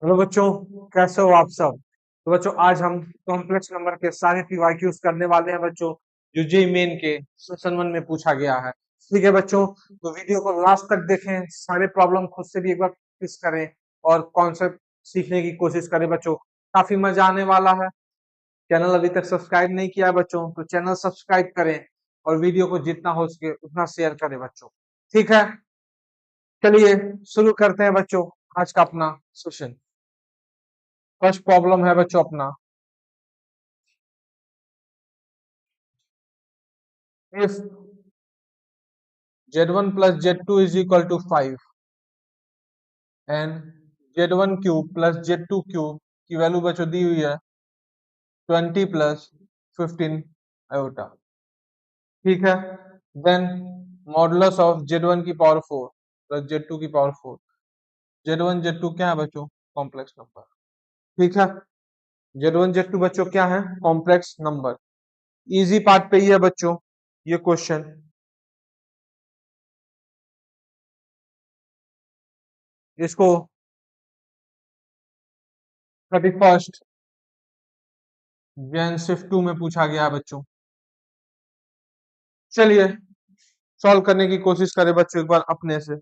Hello बच्चों, कैसे हो आप सब। तो बच्चों आज हम कॉम्प्लेक्स नंबर के सारे पीवाईक्यूज करने वाले हैं बच्चों, जो जेई मेन के सेशन 1 में पूछा गया है। ठीक है बच्चों, तो वीडियो को लास्ट तक देखें, सारे प्रॉब्लम खुद से भी एक बार प्रैक्टिस करें और कॉन्सेप्ट सीखने की कोशिश करें बच्चों। काफी मजा आने वाला है। चैनल अभी तक सब्सक्राइब नहीं किया है बच्चों, तो चैनल सब्सक्राइब करें और वीडियो को जितना हो सके उतना शेयर करें बच्चों। ठीक है, चलिए शुरू करते हैं बच्चों आज का अपना सेशन। फर्स्ट प्रॉब्लम है बच्चों अपना, if z1 plus z2 is equal to 5 and z1 cube plus z2 cube की वैल्यू बच्चों दी हुई है 20 plus 15 आयोटा। ठीक है, देन मॉडुलस ऑफ z1 की पावर 4 प्लस z2 की पावर 4। z1 z2 क्या है बच्चों? Complex number. ठीक है, z1 z2 बच्चों क्या है? Complex number. इजी पार्ट पे ही है बच्चों ये क्वेश्चन। इसको 31st जैन शिफ्ट 2 में पूछा गया है बच्चों। चलिए सॉल्व करने की कोशिश करें बच्चों एक बार अपने से।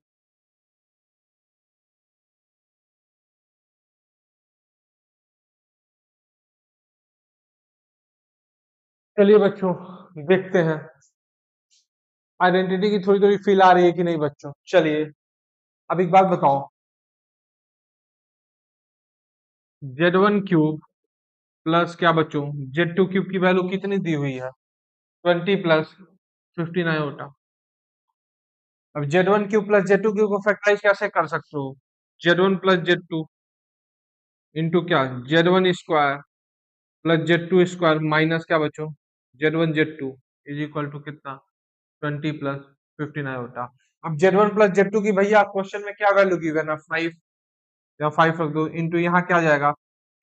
चलिए बच्चों देखते हैं आइडेंटिटी की थोड़ी थोड़ी फील आ रही है कि नहीं बच्चों। चलिए अब एक बात बताओ, z1 क्यूब प्लस क्या बच्चों z2 क्यूब की वैल्यू कितनी दी हुई है? 20 प्लस 15 आयोटा। अब z1 cube plus z2 cube को फैक्टराइज कैसे कर सकते हो? z1 प्लस z2 इंटू क्या z1 square plus z2 square minus क्या बच्चों z1 z2 is equal to कितना 20 प्लस 15 आयोटा। अब z1 प्लस z2 की भैया क्वेश्चन में क्या वैल्यू गिवन है? 5 या 5 रख दो इंटू यहाँ क्या आ जाएगा।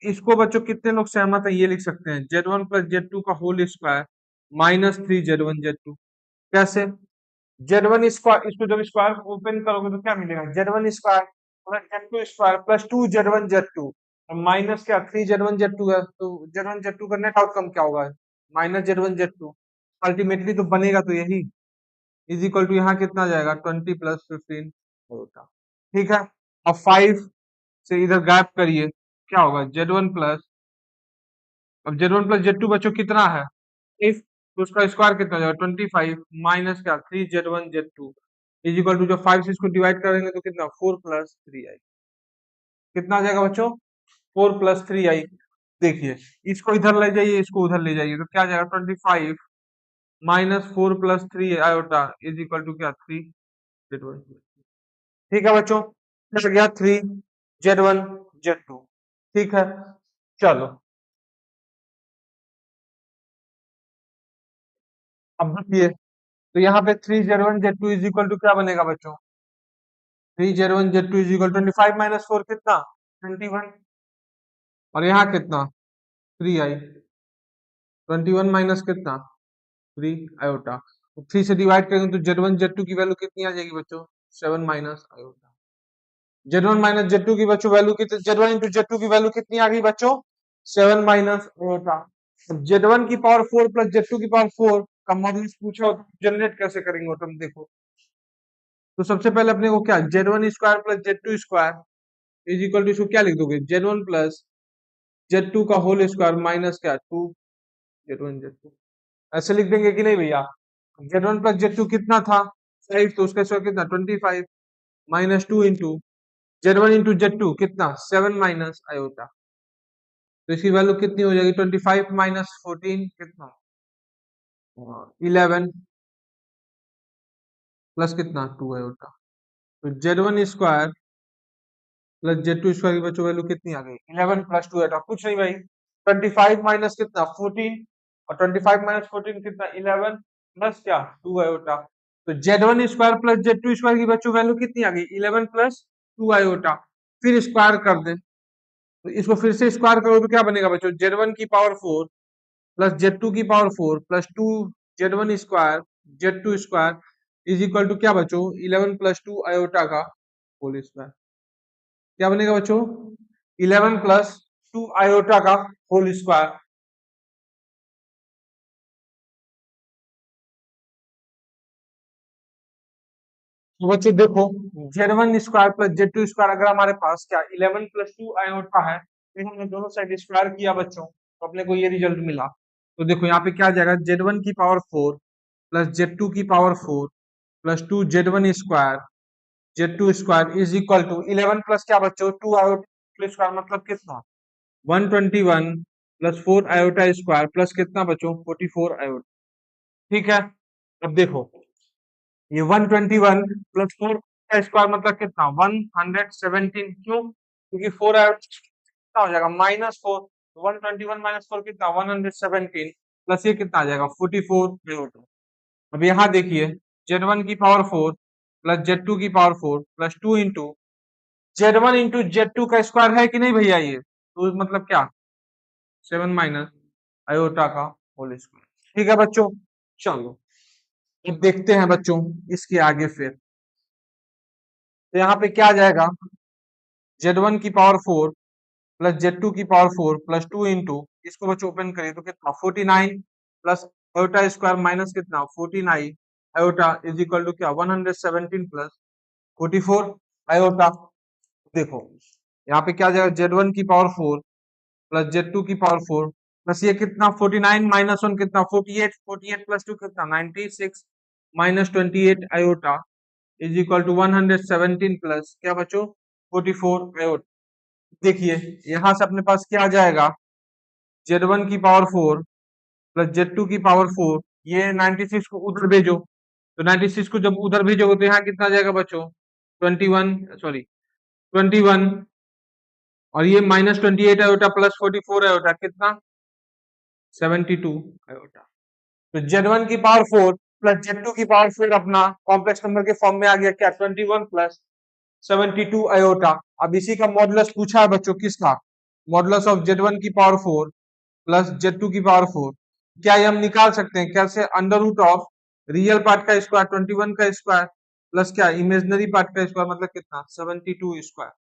इसको बच्चों कितने लोग सहमत है ये लिख सकते हैं, z1 प्लस z2 का whole square minus 3 z1 z2। कैसे? z1 स्क्वायर, इसको जब स्क्वायर ओपन करोगे तो क्या मिलेगा? z1 square plus z2 square plus 2 z1 z2 minus क्या 3 z1 z2 है, तो z1 z2 का नेट आउटकम क्या होगा? Minus z1 z2। अल्टीमेटली तो बनेगा तो यही, इज इक्वल टू यहाँ कितना आ जाएगा 20 प्लस 15 होगा। ठीक है, अब 5 से इधर गैप करिए, क्या होगा z1 प्लस, अब z1 प्लस z2 बच्चों कितना है? इफ तो उसका स्क्वायर कितना हो जाएगा 25 माइनस क्या 3 z1 z2 is equal to, जब 5 से इसको डिवाइड करेंगे तो कितना 4 प्लस 3 आई। कितना आ जाएगा बच्चों? 4 प्लस 3 आई। देखिए इसको इधर ले जाइए, इसको उधर ले जाइए, तो क्या आ जाएगा 25 minus 4 plus 3 iota is equal to क्या 3 z1। ठीक है बच्चों, मिल गया 3 z1 z2। ठीक है, चलो अब देखिए, तो यहाँ पे 3 z1 z2 is equal to क्या बनेगा बच्चों? 3 z1 z2 is equal 25 minus 4 कितना 21, और यहाँ कितना 3 आई। 21 माइनस कितना 3 आयोटा। तो 3 से डिवाइड करेंगे तो z1 z2 की वैल्यू कितनी आ जाएगी बच्चों? 7 minus iota. z1 minus z2 की बच्चों वैल्यू कितनी, z1 इंटू z2 की वैल्यू कितनी आ गई बच्चों? 7 माइनस आयोटा। z1 की पावर 4 प्लस z2 की पावर 4 का मॉडुलस पूछा हो तो जनरेट कैसे करेंगे वो तुम देखो। तो सबसे पहले अपने को क्या z1 square plus z2 square is equal to, इसको क्या लिख दोगे z1 प्लस z2 का होल स्क्वायर माइनस क्या 2 z1 z2। ऐसे लिख देंगे कि नहीं भैया? z1 प्लस z2 कितना था 5, तो उसका स्क्वायर कितना 25 minus 2 into z1 into z2 कितना 7 माइनस आयोटा। तो इसकी वैल्यू कितनी हो जाएगी 25 माइनस 14 कितना 11 प्लस कितना 2 आयोटा। तो z1 square plus z2 square की बच्चों वैल्यू कितनी आ गई 11 प्लस 2 आयोटा। कुछ नहीं भाई, 25 माइनस कितना 14 और 25 माइनस 14 कितना 11 प्लस क्या 2 आयोटा। तो z1 square plus z2 square की बच्चों वैल्यू कितनी आ गई 11 प्लस 2 आयोटा। फिर स्क्वायर कर दे, तो इसको फिर से स्क्वायर करो तो क्या बनेगा बच्चों z1 की पावर 4 प्लस z2 की power 4 plus 2 z1 square z2 square is equal to क्या बच्चों 11 प्लस 2 आयोटा का होल स्क्वायर। क्या बनेगा बच्चों 11 प्लस 2 आयोटा का होल स्क्वायर। तो बच्चों देखो, Z1 square plus Z2 square अगर हमारे पास क्या 11 प्लस 2 आयोटा है, फिर हमने दोनों साइड स्क्वायर किया बच्चों, तो अपने को ये रिजल्ट मिला। तो देखो यहाँ पे क्या आ जाएगा, Z1 की पावर 4 प्लस Z2 की power 4 plus 2 Z1 square Z2 square is equal to 11 plus क्या बच्चों 2 आयोटा स्क्वायर मतलब कितना 121 प्लस 4 आयोटा स्क्वायर प्लस कितना बच्चों 44 आयोटा। ठीक है, अब देखो ये 121 प्लस 4 का स्क्वायर मतलब कितना 117। क्यों? क्योंकि 4 कितना हो जाएगा -4, 121 -4 कितना 117 प्लस ये कितना आ जाएगा 44। अब यहाँ देखिए Z1 की पावर 4 प्लस Z2 की power 4 plus 2 into Z1 into Z2 का स्क्वायर है कि नहीं भैया, ये तो मतलब क्या 7 माइनस आयोटा का होल स्क्वायर। ठीक है बच्चों, चलो अब देखते हैं बच्चों इसके आगे फिर। तो यहाँ पे क्या आ जाएगा Z1 की पावर 4 प्लस Z2 की पावर 4 प्लस 2 इंटू इसको बच्चों ओपन करिए तो कितना 49 प्लस आयोटा स्क्वायर माइनस कितना 49 आयोटा इज इक्वल टू क्या 117 प्लस 44 आयोटा। देखो यहाँ पे क्या आ जाएगा Z1 की पावर 4 प्लस Z2 की पावर 4 प्लस ये कितना 49 माइनस 1 कितना 48, 48 प्लस 2 कितना 96 minus 28 iota is equal to 117 plus क्या बच्चों 44 आयोटा। देखिए यहां से अपने पास क्या आ जाएगा Z1 की पावर 4 प्लस Z2 की पावर 4, ये 96 को उधर भेजो, तो 96 को जब उधर भेजोगे तो यहाँ कितना आ जाएगा बच्चों 21, सॉरी 21, और ये -28 आयोटा प्लस 44 आयोटा कितना 72 आयोटा। तो Z1 की पावर 4 प्लस Z2 की पावर 4 अपना कॉम्प्लेक्स नंबर के फॉर्म में आ गया क्या 21 प्लस 72 आयोटा। अब इसी का मॉडुलस पूछा है बच्चों किसका, मॉडुलस ऑफ Z1 की पावर 4 प्लस Z2 की पावर 4। क्या ये हम निकाल सकते हैं कैसे, under root of real part का स्क्वायर 21 का स्क्वायर प्लस क्या इमेजिनरी पार्ट का स्क्वायर मतलब कितना 72 स्क्वायर।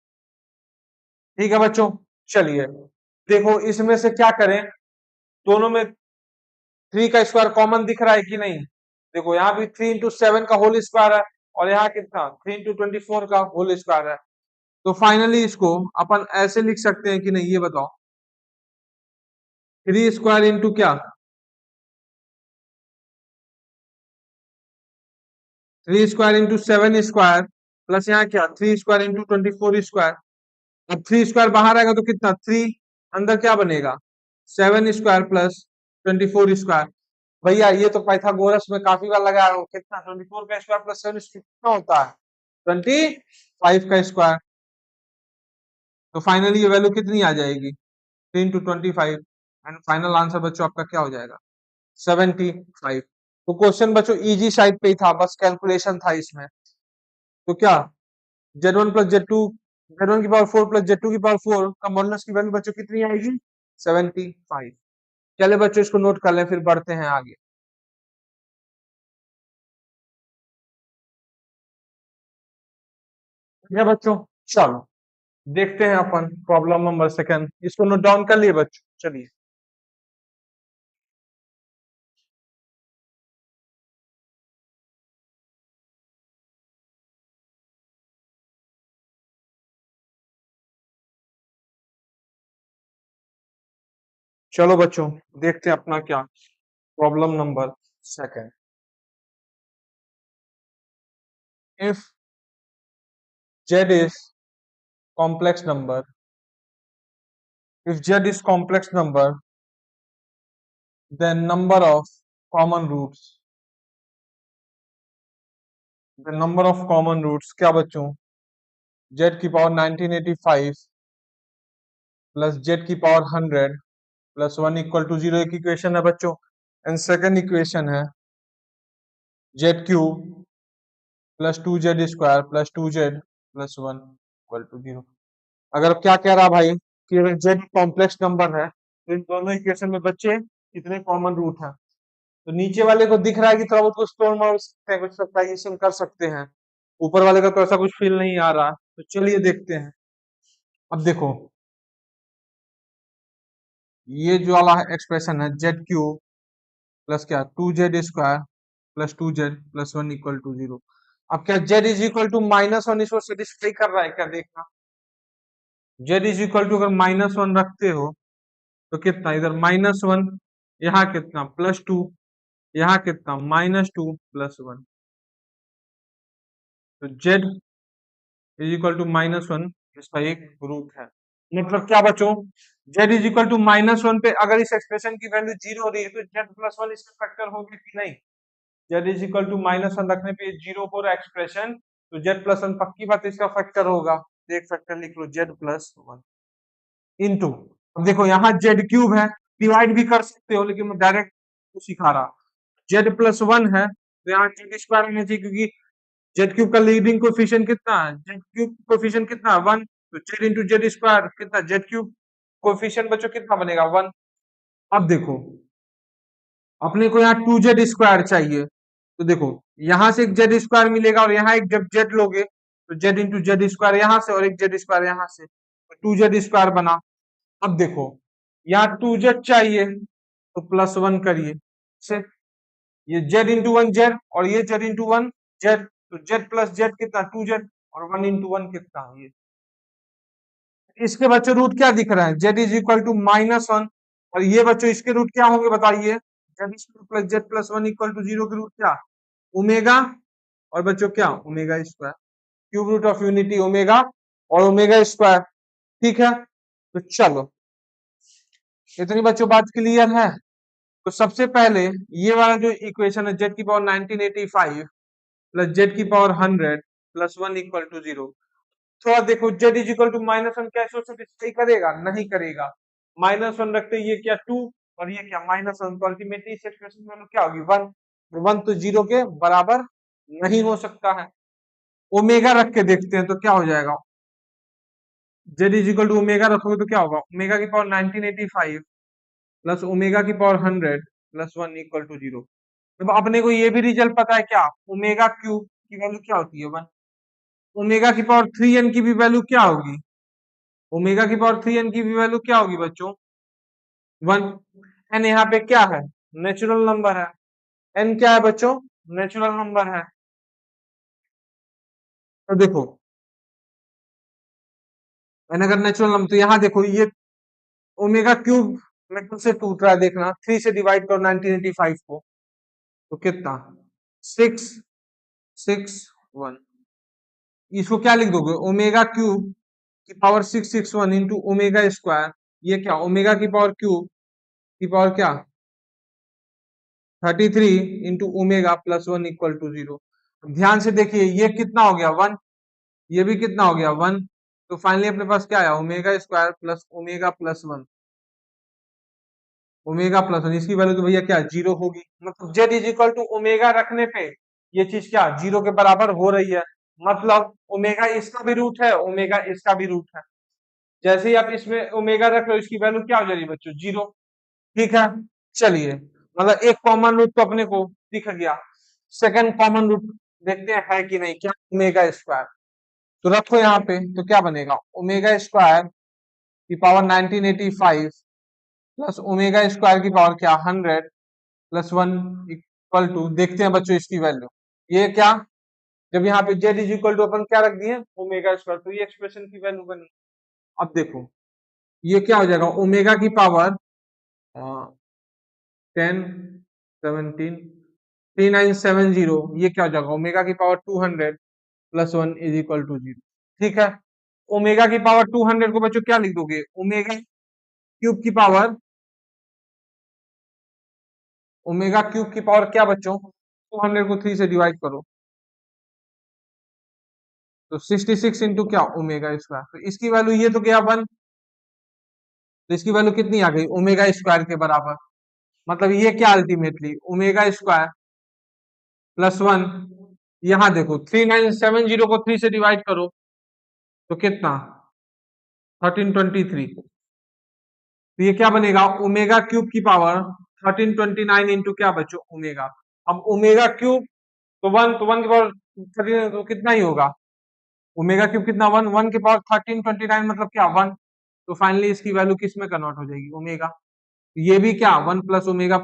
ठीक है बच्चों, चलिए देखो इसमें से क्या करें, दोनों में 3 का स्क्वायर कॉमन दिख रहा है कि नहीं। देखो यहाँ भी 3 इंटू 7 का होल स्क्वायर है और यहाँ कितना 3 इंटू 24 का होल स्क्वायर है। तो फाइनली इसको अपन ऐसे लिख सकते हैं कि नहीं, ये बताओ 3 स्क्वायर इंटू क्या 3 स्क्वायर इंटू 7 स्क्वायर प्लस यहाँ क्या 3 स्क्वायर इंटू 24 स्क्वायर। अब 3 स्क्वायर बाहर आएगा तो कितना 3, अंदर क्या बनेगा 7 स्क्वायर प्लस 24 स्क्वायर। भैया ये तो पाइथागोरस में काफी बार लगा है, कितना 24 का स्क्वायर प्लस 7 कितना होता है 25 का स्क्वायर। तो फाइनली ये वैल्यू कितनी आ जाएगी 3 इंटू 25 एंड फाइनल आंसर बच्चों आपका क्या हो जाएगा 75। तो क्वेश्चन बच्चों इजी साइड पे ही था, बस कैलकुलेशन था इसमें। तो क्या Z1 प्लस Z2 Z1 की पावर 4 प्लस Z2 की पावर 4 का मॉडुलस की वैल्यू बच्चों कितनी आएगी 75। चले बच्चों इसको नोट कर लें फिर बढ़ते हैं आगे। ये बच्चों चलो देखते हैं अपन प्रॉब्लम नंबर सेकंड, इसको नोट डाउन कर लिए बच्चों, चलिए। चलो बच्चों देखते हैं अपना क्या problem number second. If Z is complex number, if Z is complex number, then number of common roots, the number of common roots क्या बच्चों Z की पावर 1985 प्लस Z की पावर 100 प्लस 1 इक्वल टू 0 एक equation है बच्चों, and second equation है Z cube plus 2Z square plus 2Z plus 1 equal to 0। अगर क्या कह रहा भाई कि अगर Z कॉम्प्लेक्स नंबर है तो इन दोनों इक्वेशन में बच्चे कितने कॉमन रूट हैं। तो नीचे वाले को दिख रहा है कि थोड़ा बहुत कुछ तोड़ मोड़ सकते हैं, कुछ सब्ट्रैक्शन कर सकते हैं, ऊपर वाले का तो ऐसा कुछ फील नहीं आ रहा। तो चलिए देखते हैं। अब देखो ये जो वाला एक्सप्रेशन है जेड क्यूब प्लस क्या 2z² plus 2z+1 equal to 0। अब क्या z इज इक्वल टू -1 इसको सेटिस्फाई कर रहा है क्या, देखना। z इज इक्वल टू अगर -1 रखते हो तो कितना, इधर -1, यहाँ कितना +2, यहाँ कितना -2+1, तो z इज इक्वल टू -1 इसका एक रूट है। मतलब क्या बच्चों, z इज इक्वल टू -1 पे अगर इस एक्सप्रेशन की वैल्यू 0 हो रही है तो z+1 इसका फैक्टर होगा कि नहीं। z इज इक्वल टू -1 रखने पे 0 हो रहा एक्सप्रेशन, तो z+1 पक्की बात इसका फैक्टर होगा। तो एक फैक्टर लिख लो z+1 इंटू, अब देखो यहाँ z³ है, डिवाइड भी कर सकते हो लेकिन मैं डायरेक्ट सिखा रहा। z+1 है तो यहाँ z² आना चाहिए क्योंकि z³ का लीडिंग कोफिशिएंट कितना है, z³ कोफिशिएंट कितना है 1, तो z इंटू z² कितना, z³ कोफिशिएंट बच्चों कितना बनेगा 1। अब देखो अपने को यहाँ 2z² चाहिए, तो देखो यहाँ से एक z² मिलेगा और यहाँ एक जब z लोगे तो z इंटू z² यहाँ से और एक z² यहाँ से, तो 2z² बना। अब देखो यहाँ 2z चाहिए तो +1 करिए से, ये z इंटू 1 z और ये z इंटू 1 z, तो z प्लस z कितना 2z और 1 इंटू 1 कितना ये। इसके बच्चों रूट क्या दिख रहा है, z इज इक्वल टू -1 और ये बच्चों इसके रूट क्या होंगे बताइए, z² plus z+1 equal to 0 के रूट क्या ओमेगा, और बच्चों क्या ओमेगा², cube root of unity omega और ओमेगा²। ठीक है, तो चलो इतनी बच्चों बात क्लियर है। तो सबसे पहले ये वाला जो इक्वेशन है z की पावर 1985 प्लस z की पावर 100 प्लस 1 इक्वल टू 0, थोड़ा देखो z इज इक्वल टू -1 क्या इसको सेटिस्फाई करेगा, नहीं करेगा। -1 रखते ये क्या 2 और ये क्या -1, तो अल्टीमेटली इस एक्सप्रेशन में क्या होगी 1, 1 तो 0 के बराबर नहीं हो सकता है। ओमेगा रख के देखते हैं तो क्या हो जाएगा, z is equal to omega रखोगे तो क्या होगा, ओमेगा की पावर 1985 प्लस ओमेगा की पावर 100 प्लस 1 इक्वल टू 0। तो अपने को ये भी रिजल्ट पता है क्या, ओमेगा क्यूब की वैल्यू क्या होती है 1, ओमेगा की पावर 3n की भी वैल्यू क्या होगी, ओमेगा की पावर 3n की भी वैल्यू क्या होगी बच्चों 1। एन यहाँ पे क्या है, नेचुरल नंबर है, एन क्या है बच्चों, नेचुरल नंबर है। तो देखो एन अगर नेचुरल नंबर तो यहाँ देखो ये ओमेगा क्यूब में कौन से टूट रहा है देखना, 3 से डिवाइड करो 1985 को तो कितना 6 6 1, इसको क्या लिख दोगे ओमेगा क्यूब की पावर 661 इंटू ओमेगा², ये क्या ओमेगा की पावर क्यूब की पावर क्या 33 into omega plus 1 equal to 0। ध्यान से देखिए ये कितना हो गया 1, ये भी कितना हो गया 1, तो फाइनली अपने पास क्या आया ओमेगा² plus omega plus 1, omega plus 1 इसकी वैल्यू तो भैया क्या 0 होगी। मतलब z is equal to omega रखने पे ये चीज क्या 0 के बराबर हो रही है, मतलब ओमेगा इसका भी रूट है ओमेगा इसका भी रूट है। जैसे ही आप इसमें ओमेगा रख रहे हो इसकी वैल्यू क्या हो जा रही है बच्चों 0। ठीक है, चलिए मतलब एक कॉमन रूट तो अपने को दिख गया, सेकंड कॉमन रूट देखते हैं है कि नहीं, क्या ओमेगा², तो रखो यहाँ पे तो क्या बनेगा ओमेगा² की पावर 1985 प्लस ओमेगा² की पावर क्या 100 प्लस 1 इक्वल टू, देखते हैं बच्चों इसकी वैल्यू, ये क्या जब यहाँ पे z इज इक्वल टू अपन क्या रख दिए ओमेगा², तो ये एक्सप्रेशन की वैल्यू बनी। अब देखो ये क्या हो जाएगा ओमेगा की पावर 10 17 3970, ये क्या हो जाएगा ओमेगा की power 200 plus 1 is equal to 0। ठीक है, ओमेगा की पावर 200 को बच्चों क्या लिख दोगे ओमेगा क्यूब की पावर, ओमेगा क्यूब की पावर क्या बच्चों 200 को 3 से डिवाइड करो तो 66 इंटू क्या ओमेगा², तो इसकी वैल्यू ये तो गया 1, तो इसकी वैल्यू कितनी आ गई ओमेगा² के बराबर। मतलब ये क्या अल्टीमेटली ओमेगा² प्लस 1, यहाँ देखो 3970 को 3 से डिवाइड करो तो कितना 1323, तो ये क्या बनेगा ओमेगा क्यूब की पावर 1329 इंटू क्या बच्चों ओमेगा। अब ओमेगा क्यूब तो 1, तो 1 की पावर 13 तो कितना ही होगा ओमेगा क्यूब कितना 1, 1 की पावर 1329 मतलब क्या 1, तो फाइनली इसकी वैल्यू किस में कन्वर्ट हो जाएगी ओमेगा। ये भी क्या 1 प्लस ओमेगा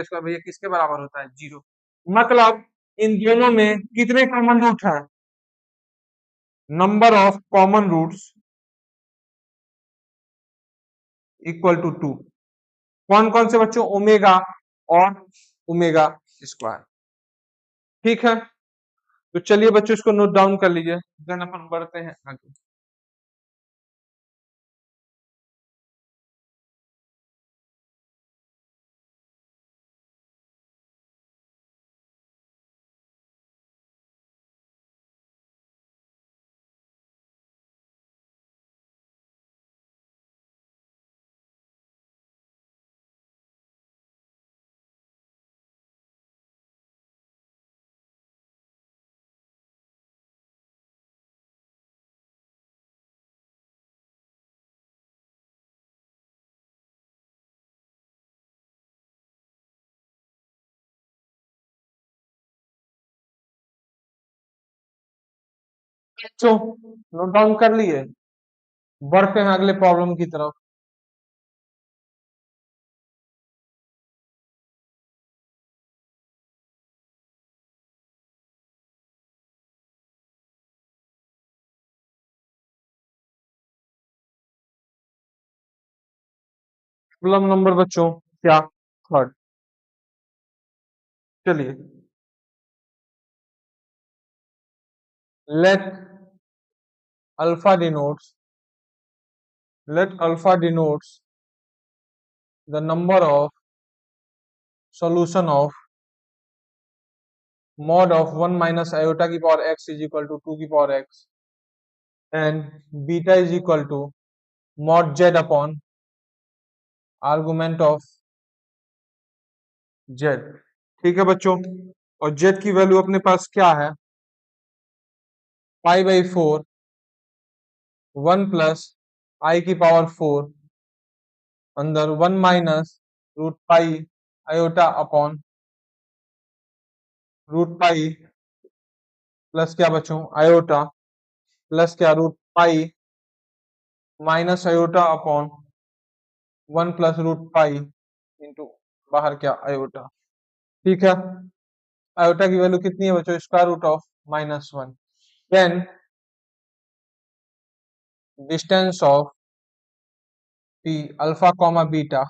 स्क्वायर भैया किसके बराबर होता है 0। मतलब इन दोनों में कितने कॉमन रूट है, number of common roots equal to 2। कौन कौन से बच्चों, ओमेगा और ओमेगा स्क्वायर। ठीक है, तो चलिए बच्चों इसको नोट डाउन कर लीजिए, देन अपन बढ़ते हैं आगे। बच्चों नोट डाउन कर लिए, बढ़ते हैं अगले प्रॉब्लम की तरफ। प्रॉब्लम नंबर बच्चों क्या, थर्ड। चलिए, let alpha denotes the number of solution of mod of 1 minus iota की power x is equal to 2 की power x and beta is equal to mod z upon argument of z। ठीक है बच्चों, और z की value अपने पास क्या है, पाई बाई 4 1 प्लस आई की पावर 4 अंदर 1 minus root pi iota upon root pi plus क्या बच्चों आयोटा प्लस क्या root pi minus iota upon 1 plus root pi into बाहर क्या आयोटा। ठीक है, आयोटा की वैल्यू कितनी है बच्चों, square root of -1। Then distance of P alpha comma beta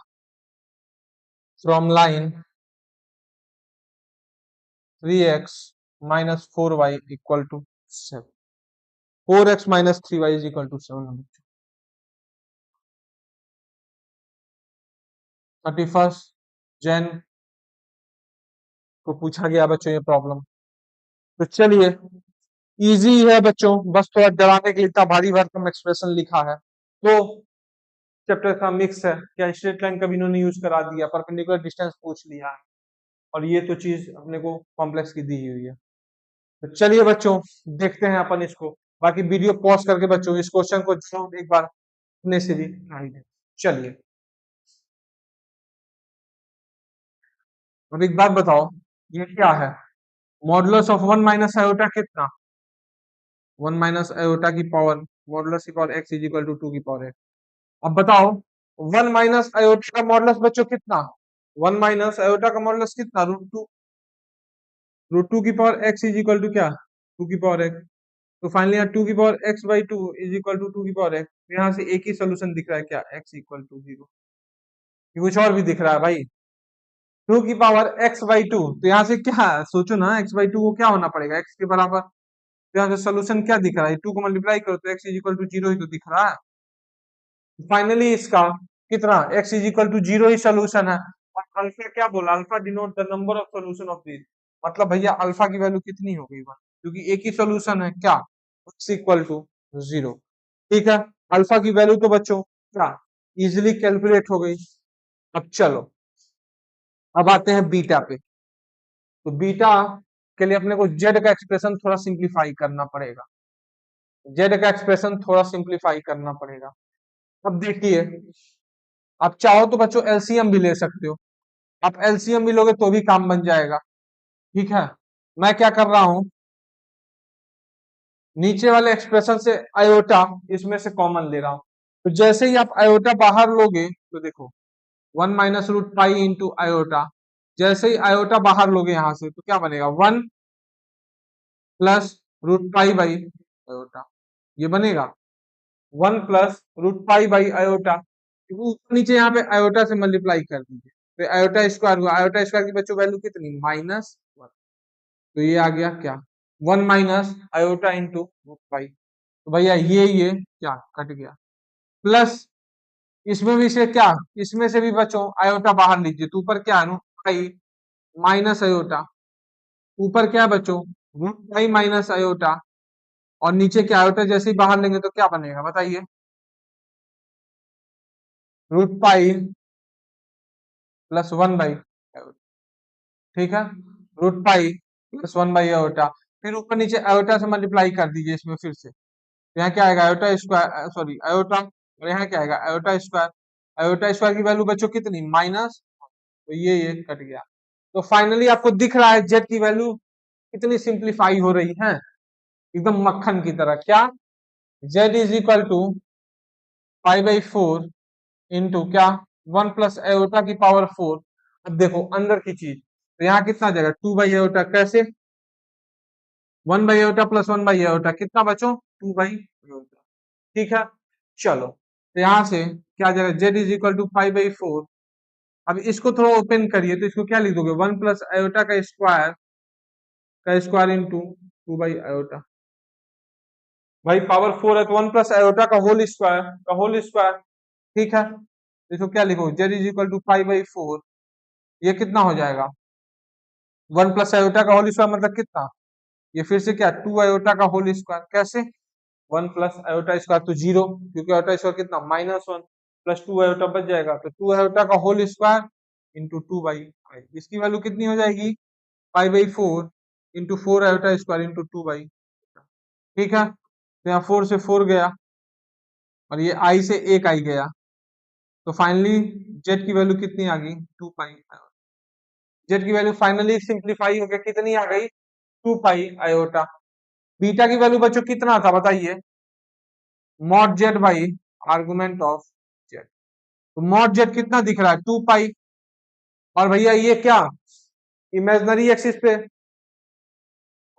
from line 3x minus 4y equal to 7। 4x minus 3y is equal to 7। 31 Jain को पूछा गया बच्चों ये प्रॉब्लम। तो चलिए, इजी है बच्चों, बस थोड़ा डराने के लिए इतना भारी भरकम एक्सप्रेशन लिखा है। तो चैप्टर का मिक्स है, क्या स्ट्रेट लाइन का भी इन्होंने यूज करा दिया, परपेंडिकुलर डिस्टेंस पूछ लिया, और ये तो चीज अपने को कॉम्प्लेक्स की दी हुई है। तो चलिए बच्चों देखते हैं अपन इसको, बाकी वीडियो पॉज करके बच्चों इस क्वेश्चन को जरूर एक बार अपने से भी ट्राई दें। चलिए, अब एक बात बताओ, ये क्या है, मॉडुलस ऑफ 1 माइनस आयोटा कितना, 1 माइनस आयोटा की पावर मॉडुलस की power x is equal to 2 की पावर x। अब बताओ 1 माइनस आयोटा का मॉडुलस बच्चों कितना, 1 माइनस आयोटा का मॉडुलस कितना, रूट टू की power x is equal to क्या 2 की पावर x। तो फाइनली यहाँ 2 की power x by 2 is equal to 2 की पावर x। यहाँ से एक ही सोल्यूशन दिख रहा है क्या, x इक्वल टू 0। कुछ और भी दिख रहा है भाई, 2 की पावर x बाई 2, तो यहाँ से क्या सोचो ना, x बाई 2 को क्या होना पड़ेगा, x के बराबर। तो यहाँ से सोल्यूशन क्या दिख रहा है, 2 को मल्टीप्लाई करो तो x इज इक्वल टू 0 ही तो दिख रहा है। फाइनली इसका कितना, x इज इक्वल टू 0 ही सोल्यूशन है। और अल्फा क्या बोला, alpha denote the number of solution of this, मतलब भैया अल्फा की वैल्यू कितनी हो गई, क्योंकि एक ही सोल्यूशन है क्या, x इक्वल टू 0। ठीक है, अल्फा की वैल्यू तो बच्चों क्या इजिली कैलकुलेट हो गई। अब चलो, अब आते हैं बीटा पे। तो बीटा के लिए अपने को जेड का एक्सप्रेशन थोड़ा सिंप्लीफाई करना पड़ेगा, जेड का एक्सप्रेशन थोड़ा सिंप्लीफाई करना पड़ेगा। अब देखिए, आप चाहो तो बच्चों एलसीएम भी ले सकते हो, आप एलसीएम भी लोगे तो भी काम बन जाएगा। ठीक है, मैं क्या कर रहा हूं, नीचे वाले एक्सप्रेशन से आयोटा इसमें से कॉमन ले रहा हूं। तो जैसे ही आप आयोटा बाहर लोगे तो देखो 1 minus root pi into iota. जैसे ही आयोटा बाहर लोगे यहां से तो क्या बनेगा, 1 plus root pi by iota, ये बनेगा 1 plus root pi by iota. ऊपर नीचे यहाँ पे आयोटा से मल्टीप्लाई कर दीजिए, तो आयोटा स्क्वायर हुआ, आयोटा स्क्वायर की बच्चों वैल्यू कितनी, -1। तो ये आ गया क्या, 1 minus iota into root pi. तो भैया ये क्या कट गया, प्लस इसमें भी से क्या, इसमें से भी बच्चों आयोटा बाहर लीजिए, तो ऊपर क्या है रूट पाई माइनस आयोटा, ऊपर क्या है बच्चों रूट पाई माइनस आयोटा, और नीचे क्या आयोटा जैसे ही बाहर लेंगे तो क्या बनेगा बताइए, रूट पाई प्लस 1 बाई, ठीक है, root pi plus 1 by iota. फिर ऊपर नीचे आयोटा से मल्टीप्लाई कर दीजिए इसमें फिर से, तो यहाँ क्या आएगा आयोटा स्क्वायर, सॉरी आयोटा, और यहाँ क्या आएगा आयोटा स्क्वायर। आयोटा स्क्वायर की वैल्यू बच्चों कितनी, माइनस, तो ये कट गया। तो फाइनली आपको दिख रहा है जेड की वैल्यू कितनी सिंप्लीफाई हो रही है, एकदम मक्खन की तरह। क्या, Z is equal to 5/4 into क्या, 1 प्लस एओटा की पावर 4। अब देखो अंदर की चीज, तो यहाँ कितना आ जाएगा 2/एओटा, कैसे 1/एओटा प्लस 1/एओटा कितना बचो 2/एओटा, ठीक है। चलो तो यहाँ से क्या आ जाएगा, जेड इज इक्वल टू 5/4। अब इसको थोड़ा ओपन करिए तो इसको क्या लिख दोगे, 1 प्लस एओटा का स्क्वायर इंटू 2/एओटा। भाई पावर 4 है तो 1 प्लस एओटा का होल स्क्वायर, ठीक है। तो इसको क्या लिखो, जेड इज इक्वल टू 5/4, ये कितना हो जाएगा 1 प्लस आयोटा का होल स्क्वायर मतलब कितना, ये फिर से क्या 2 आयोटा का होल स्क्वायर, कैसे 1 प्लस आयोटा स्क्वायर तो 0, क्योंकि आयोटा स्क्वायर कितना -1, प्लस 2 आयोटा बच जाएगा, तो 2 आयोटा का होल स्क्वायर इंटू 2/5, इसकी वैल्यू कितनी हो जाएगी 5/4 इंटू 4 आयोटा स्क्वायर इंटू 2/, ठीक है। तो यहाँ 4 से 4 गया और ये आई से 1 आई गया, तो फाइनली जेड की वैल्यू कितनी आ गई 2 पाई। जेड की वैल्यू फाइनली सिंप्लीफाई होकर कितनी आ गई 2 पाई आयोटा। बीटा की वैल्यू बच्चों कितना था बताइए, mod Z by argument of Z. तो मॉड जेड कितना दिख रहा है 2 पाई, और भैया ये क्या इमेजनरी एक्सिस पे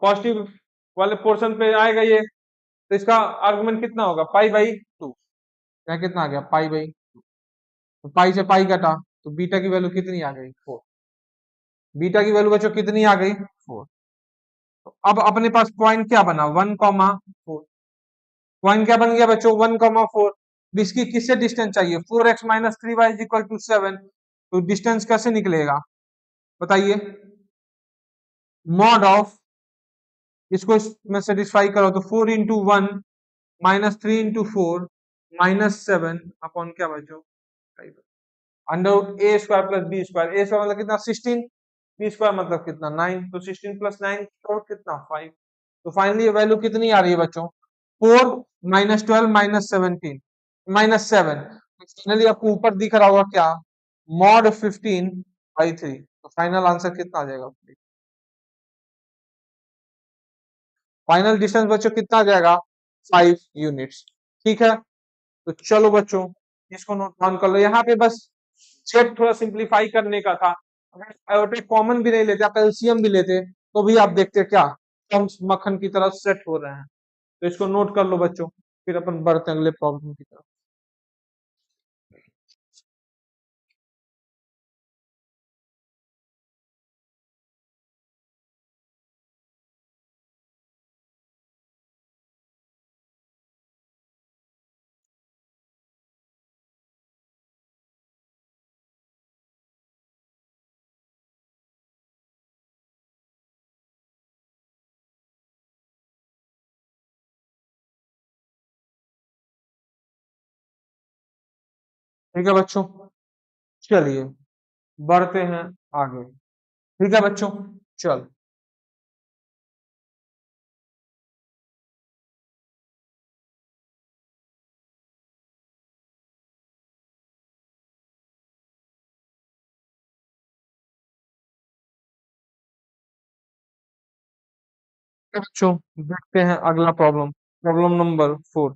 पॉजिटिव वाले पोर्शन पे आएगा ये, तो इसका आर्गुमेंट कितना होगा पाई/2, क्या कितना आ गया पाई/2। तो पाई से पाई कटा, तो बीटा की वैल्यू कितनी आ गई 4, बीटा की वैल्यू बच्चों कितनी आ गई 4। तो अब अपने पास पॉइंट क्या बना 1,4, पॉइंट क्या बन गया बच्चों 1,4। इसकी किससे डिस्टेंस चाहिए 4x minus 3y is equal to 7, तो डिस्टेंस कैसे निकलेगा बताइए, मॉड ऑफ, इसको इसमें सेटिस्फाई करो तो 4 इंटू 1 माइनस 3 इंटू 4 -7 अपॉन क्या बच्चों अंडर ए स्क्वायर प्लस बी स्क्वायर, ए स्क्वायर मतलब कितना 16, बी स्क्वायर मतलब कितना 9, तो 16 प्लस 9 कितना 5। तो फाइनली ये वैल्यू कितनी आ रही है बच्चों 4 -12 -17 -7। फाइनली आपको ऊपर दिख रहा होगा क्या मॉड 15/3, तो फाइनल आंसर कितना आ जाएगा, फाइनल डिस्टेंस बच्चों कितना आ जाएगा 5 यूनिट्स, ठीक है। तो चलो बच्चों इसको नोट डाउन कर लो, यहाँ पे बस जेड थोड़ा सिंप्लीफाई करने का था, अगर आयोटा कॉमन भी नहीं लेते आप एलसीएम भी लेते तो भी आप देखते क्या हम मक्खन की तरह सेट हो रहे हैं। तो इसको नोट कर लो बच्चों, फिर अपन बढ़ते हैं अगले प्रॉब्लम की तरफ। ठीक है बच्चों, चलिए बढ़ते हैं आगे, ठीक है बच्चों, चल बच्चों देखते हैं अगला problem, problem number 4।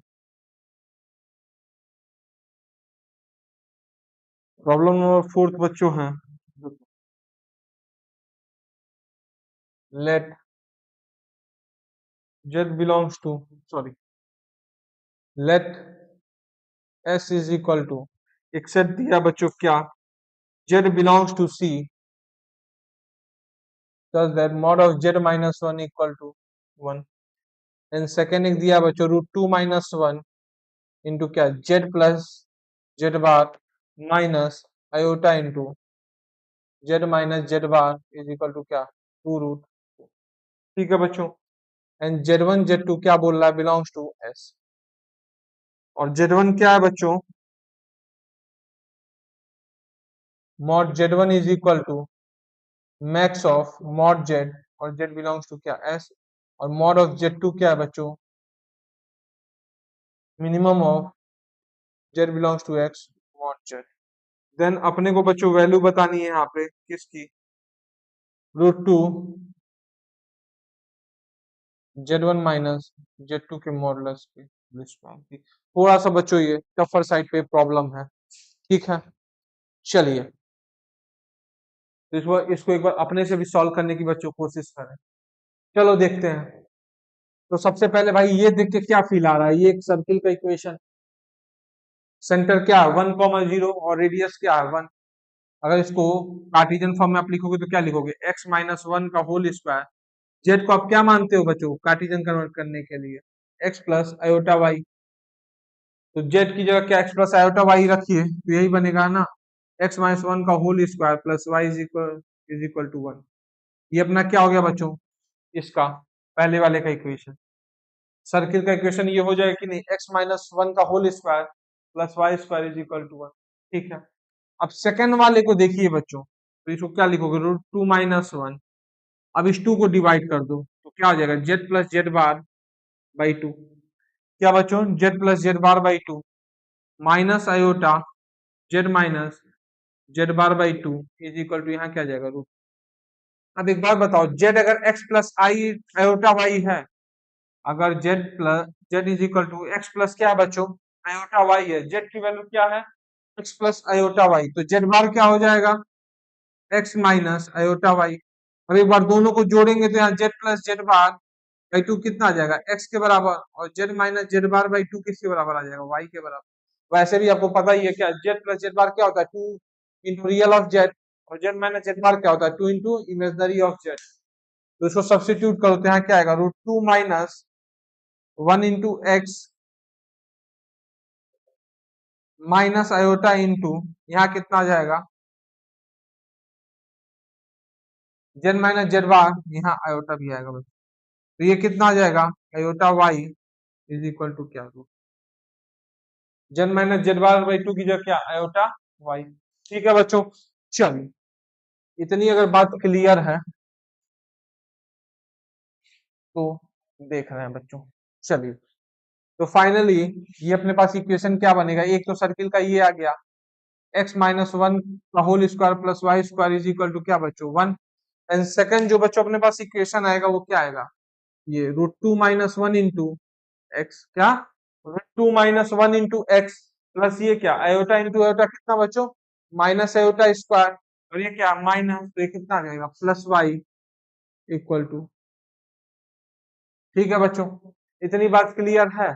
Problem number 4 बच्चों है, let z belongs to, sorry, let s is equal to, एक सेट दिया बच्चों क्या, z belongs to c, such that mod of z minus 1 equal to 1, and second एक दिया बच्चों रूट 2 माइनस 1 इंटू क्या, z plus z bar minus iota into z minus z bar is equal to क्या, 2 root, ठीक है बच्चों, and z1 z2 क्या बोल रहा है, बिलोंग्स टू s, और z1 क्या है बच्चों, mod z1 is equal to max of mod z, और z बिलोंग्स टू क्या, s, और मॉड ऑफ z2 क्या है बच्चों, minimum of z belongs to x mod z। Then अपने को बच्चों वैल्यू बतानी है यहाँ पे किसकी, रूट 2 z1 माइनस z2 के मॉडुलस की लिस्ट की। थोड़ा सा बच्चों ये टफर साइड पे प्रॉब्लम है, ठीक है, चलिए तो इसको एक बार अपने से भी सॉल्व करने की बच्चों कोशिश करें, चलो देखते हैं। तो सबसे पहले भाई ये देख के क्या फील आ रहा है, ये एक सर्किल का इक्वेशन, सेंटर क्या है 1,0 और रेडियस क्या है 1, अगर इसको कार्टेशियन फॉर्म में आप लिखोगे तो क्या लिखोगे, x माइनस 1 का होल स्क्वायर, जेड को आप क्या मानते हो बच्चों कार्टेशियन कन्वर्ट करने के लिए, x प्लस आयोटा वाई, तो जेड की जगह क्या x प्लस आयोटा वाई रखिए तो यही बनेगा ना, x माइनस 1 का whole square plus Y is equal to 1, ये अपना क्या हो गया बच्चों, इसका पहले वाले का इक्वेशन, सर्किल का इक्वेशन ये हो जाएगा कि नहीं, x माइनस 1 का whole square plus Y square is equal to 1, ठीक है। अब सेकंड वाले को देखिए बच्चों, तो इसको क्या लिखोगे, रूट 2 माइनस 1, अब इस 2 को डिवाइड कर दो तो क्या हो जाएगा, z plus Z bar by 2, क्या बच्चों, z plus Z bar by 2 minus iota z minus Z bar by 2 is equal to, यहाँ क्या जाएगा रूट। अब एक बार बताओ, z अगर x plus I iota Y है, अगर z plus z is equal to x plus क्या है बच्चों, आयोटा वाई है, z की वैल्यू क्या है, x प्लस आयोटा वाई, तो z बार क्या हो जाएगा, x माइनस आयोटा वाई। अब एक बार दोनों को जोड़ेंगे तो यहाँ z plus Z bar by 2 कितना आ जाएगा, x के बराबर, और z minus Z bar by 2 किसके बराबर आ जाएगा, y के बराबर। वैसे भी आपको पता ही है क्या, z प्लस जेड बार क्या होता है, 2 इंटू रियल ऑफ z, और z माइनस जेड बार क्या होता है, 2 इंटू इमेजनरी ऑफ z, तो इसको सब्स्टिट्यूट करो तो यहाँ क्या आएगा, root 2 minus 1 into X minus iota into, यहाँ कितना आ जाएगा, जेड माइनस जेड बार, यहाँ आयोटा भी आएगा बस, तो ये कितना आ जाएगा, iota y is equal to क्या, z minus Z bar by 2 की जगह क्या, आयोटा वाई, ठीक है बच्चों। चलिए इतनी अगर बात क्लियर है तो देख रहे हैं बच्चों, चलिए तो फाइनली ये अपने पास इक्वेशन क्या बनेगा, एक तो सर्किल का ये आ गया, x माइनस 1 का whole square plus Y square is equal to क्या बच्चों 1, एंड सेकंड जो बच्चों अपने पास इक्वेशन आएगा वो क्या आएगा, ये रूट 2 माइनस 1 इंटू एक्स, क्या, root 2 minus 1 into x plus ये क्या, आयोटा इंटू आयोटा कितना बच्चों, माइनस आयोटा स्क्वायर, और ये क्या माइनस, तो ये कितना आ जाएगा प्लस वाई इक्वल टू, ठीक है बच्चों, इतनी बात क्लियर है।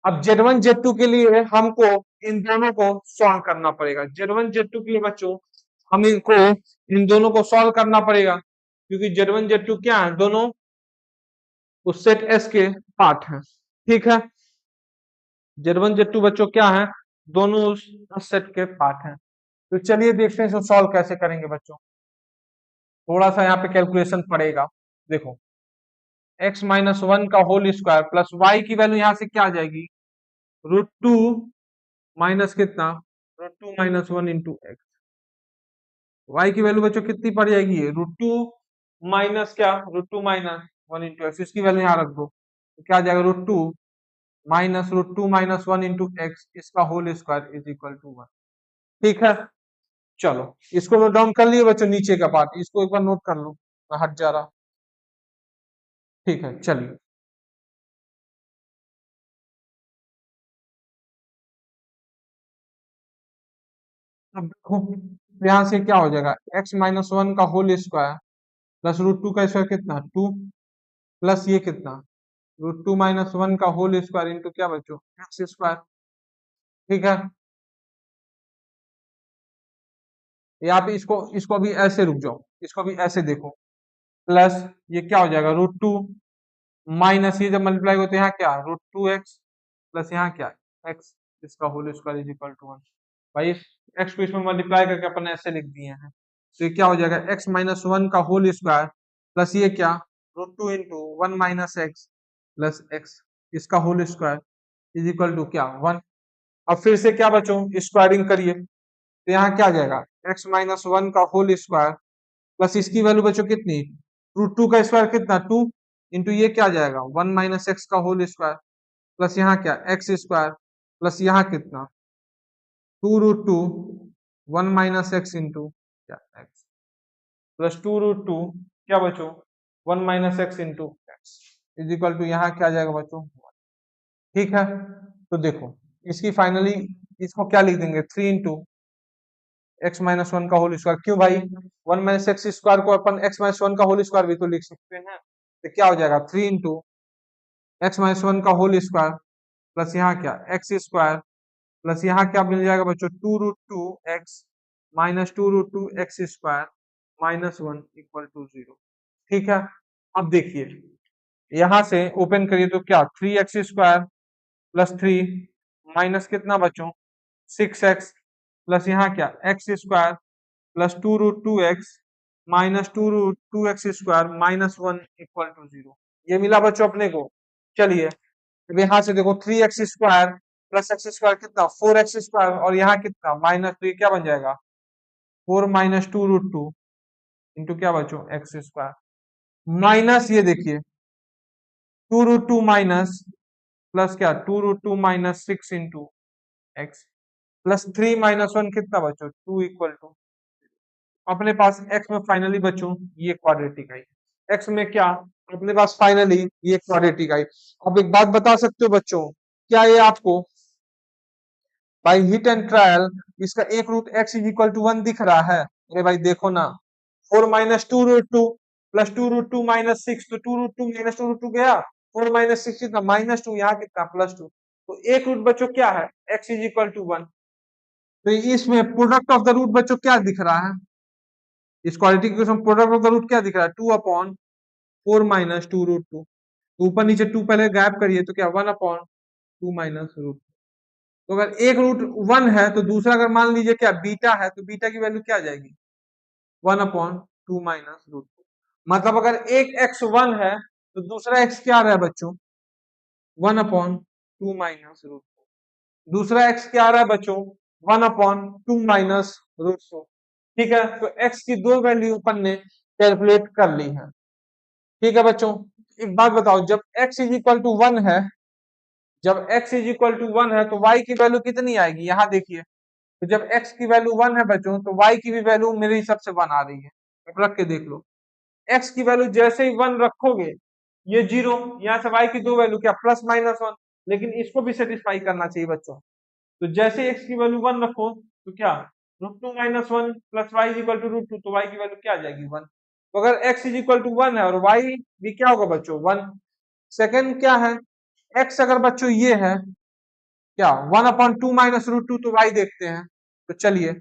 अब Z1 Z2 के लिए हमको इन दोनों को सॉल्व करना पड़ेगा, Z1 Z2 के लिए बच्चों हम इनको इन दोनों को सॉल्व करना पड़ेगा, क्योंकि Z1 Z2 क्या है, दोनों उस सेट S के पार्ट हैं, ठीक है, Z1 Z2 बच्चों क्या है, दोनों उस सेट के पार्ट हैं। तो चलिए देखते हैं इसको सॉल्व कैसे करेंगे बच्चों, थोड़ा सा यहाँ पे कैलकुलेशन पड़ेगा, देखो x माइनस 1 का होल स्क्वायर प्लस वाई की वैल्यू यहाँ से क्या आ जाएगी, रूट 2 माइनस कितना, root 2 minus 1 into x, y की वैल्यू बच्चों कितनी पड़ जाएगी, ये रूट 2 माइनस क्या, रूट 2 माइनस 1 इंटू एक्स, इसकी वैल्यू यहाँ रख दो तो क्या आ जाएगा, root 2 minus root 2 minus 1 into x, इसका whole square is equal to 1, ठीक है। चलो इसको नोट डाउन कर लिए बच्चों, नीचे का पार्ट इसको एक बार नोट कर लो, मैं हट जा रहा, ठीक है चलिए। अब देखो यहाँ से क्या हो जाएगा, एक्स माइनस वन का whole square plus root two का स्क्वायर कितना 2, प्लस ये कितना रूट टू माइनस वन का होल स्क्वायर इंटू क्या बच्चों एक्स स्क्वायर। ठीक है, यहाँ पे इसको इसको भी ऐसे रुक जाओ, इसको भी ऐसे देखो, प्लस ये क्या हो जाएगा रूट टू माइनस ये जब मल्टीप्लाई होते हैं यहाँ क्या रूट टू एक्स प्लस यहाँ क्या एक्स, इसका whole square is equal to one. भाई इस एक्स को इसमें मल्टीप्लाई करके अपन ऐसे लिख दिए हैं, तो ये क्या हो जाएगा एक्स माइनस वन का होल स्क्वायर प्लस ये क्या root two into one minus x plus x, इसका whole square is equal to क्या वन। अब फिर से क्या बच्चों स्क्वायरिंग करिए, तो यहाँ क्या आ जाएगा एक्स माइनस वन का होल स्क्वायर प्लस इसकी वैल्यू बच्चों कितनी रूट टू का स्क्वायर कितना 2 इंटू ये क्या आ जाएगा वन माइनस एक्स का होल स्क्वायर प्लस यहाँ क्या एक्स स्क्वायर प्लस यहाँ कितना two root two one minus x into क्या x plus two root two क्या बच्चों one minus x into x is equal to यहाँ क्या आ जाएगा बच्चों। ठीक है, तो देखो इसकी फाइनली इसको क्या लिख देंगे 3 इंटू एक्स माइनस वन का होल स्क्वायर, क्यों भाई वन माइनस एक्स स्क्वायर को अपन एक्स माइनस वन का होल स्क्वायर भी तो लिख सकते हैं, तो क्या हो जाएगा 3 इंटू एक्स माइनस वन का होल स्क्वायर प्लस यहाँ क्या एक्स स्क्वायर प्लस यहाँ क्या मिल जाएगा बच्चों two root two X minus two root two X square minus one equal to zero. ठीक है, अब देखिए यहाँ से ओपन करिए तो क्या three x square plus three minus कितना बच्चों सिक्स एक्स प्लस यहाँ क्या x square plus two root two X minus two root two X square minus one equal to zero, ये मिला बच्चों अपने को। चलिए अब यहाँ से देखो three x square plus x square कितना फोर एक्स स्क्वायर और यहाँ कितना माइनस, तो ये क्या बन जाएगा four minus two root two into क्या बच्चों एक्स स्क्वायर माइनस ये देखिए two root two minus plus क्या two root two minus six into x plus three minus one कितना बच्चों टू इक्वल टू अपने पास x में फाइनली बच्चों ये क्वाड्रेटिक आई, x में क्या अपने पास फाइनली ये क्वाड्रेटिक आई। अब एक बात बता सकते हो बच्चों, क्या ये आपको बाई हिट एंड ट्रायल इसका एक root x is equal to one दिख रहा है? अरे भाई देखो ना, four minus two root two plus two root two minus six, तो two root two minus two root two गया, फोर माइनस सिक्स कितना माइनस टू, यहाँ कितना प्लस टू, तो एक रूट बच्चों क्या है x is equal to one. तो इसमें प्रोडक्ट ऑफ द रूट बच्चों क्या दिख रहा है, इस quality equation product of the root क्या दिख रहा है two upon four minus two root two, ऊपर नीचे टू पहले गैप करिए तो क्या one upon two minus root. तो अगर एक रूट वन है तो दूसरा अगर मान लीजिए क्या बीटा है तो बीटा की वैल्यू क्या आ जाएगी one upon two minus root two. मतलब अगर एक एक्स वन है तो दूसरा एक्स क्या आ रहा है बच्चों one upon two minus root two, दूसरा एक्स क्या आ रहा है बच्चों one upon two minus root two. ठीक है, तो एक्स की दो वैल्यू अपन ने कैलकुलेट कर ली है। ठीक है बच्चों, एक बात बताओ जब x is equal to one है, जब x is equal to one है तो y की वैल्यू कितनी आएगी यहाँ देखिए, तो जब x की वैल्यू वन है बच्चों तो y की भी वैल्यू मेरे हिसाब से वन आ रही है, आप रख के देख लो x की वैल्यू जैसे ही वन रखोगे ये जीरो, यहाँ से y की दो वैल्यू क्या प्लस माइनस वन, लेकिन इसको भी सेटिस्फाई करना चाहिए बच्चों, तो जैसे x की वैल्यू वन रखो तो क्या root two minus one plus Y is equal to root two, तो y की वैल्यू क्या आ जाएगी वन। तो अगर x is equal to one है और y भी क्या होगा बच्चों वन। सेकंड क्या है x अगर बच्चों ये है क्या one upon two minus root two, तो y देखते हैं, तो चलिए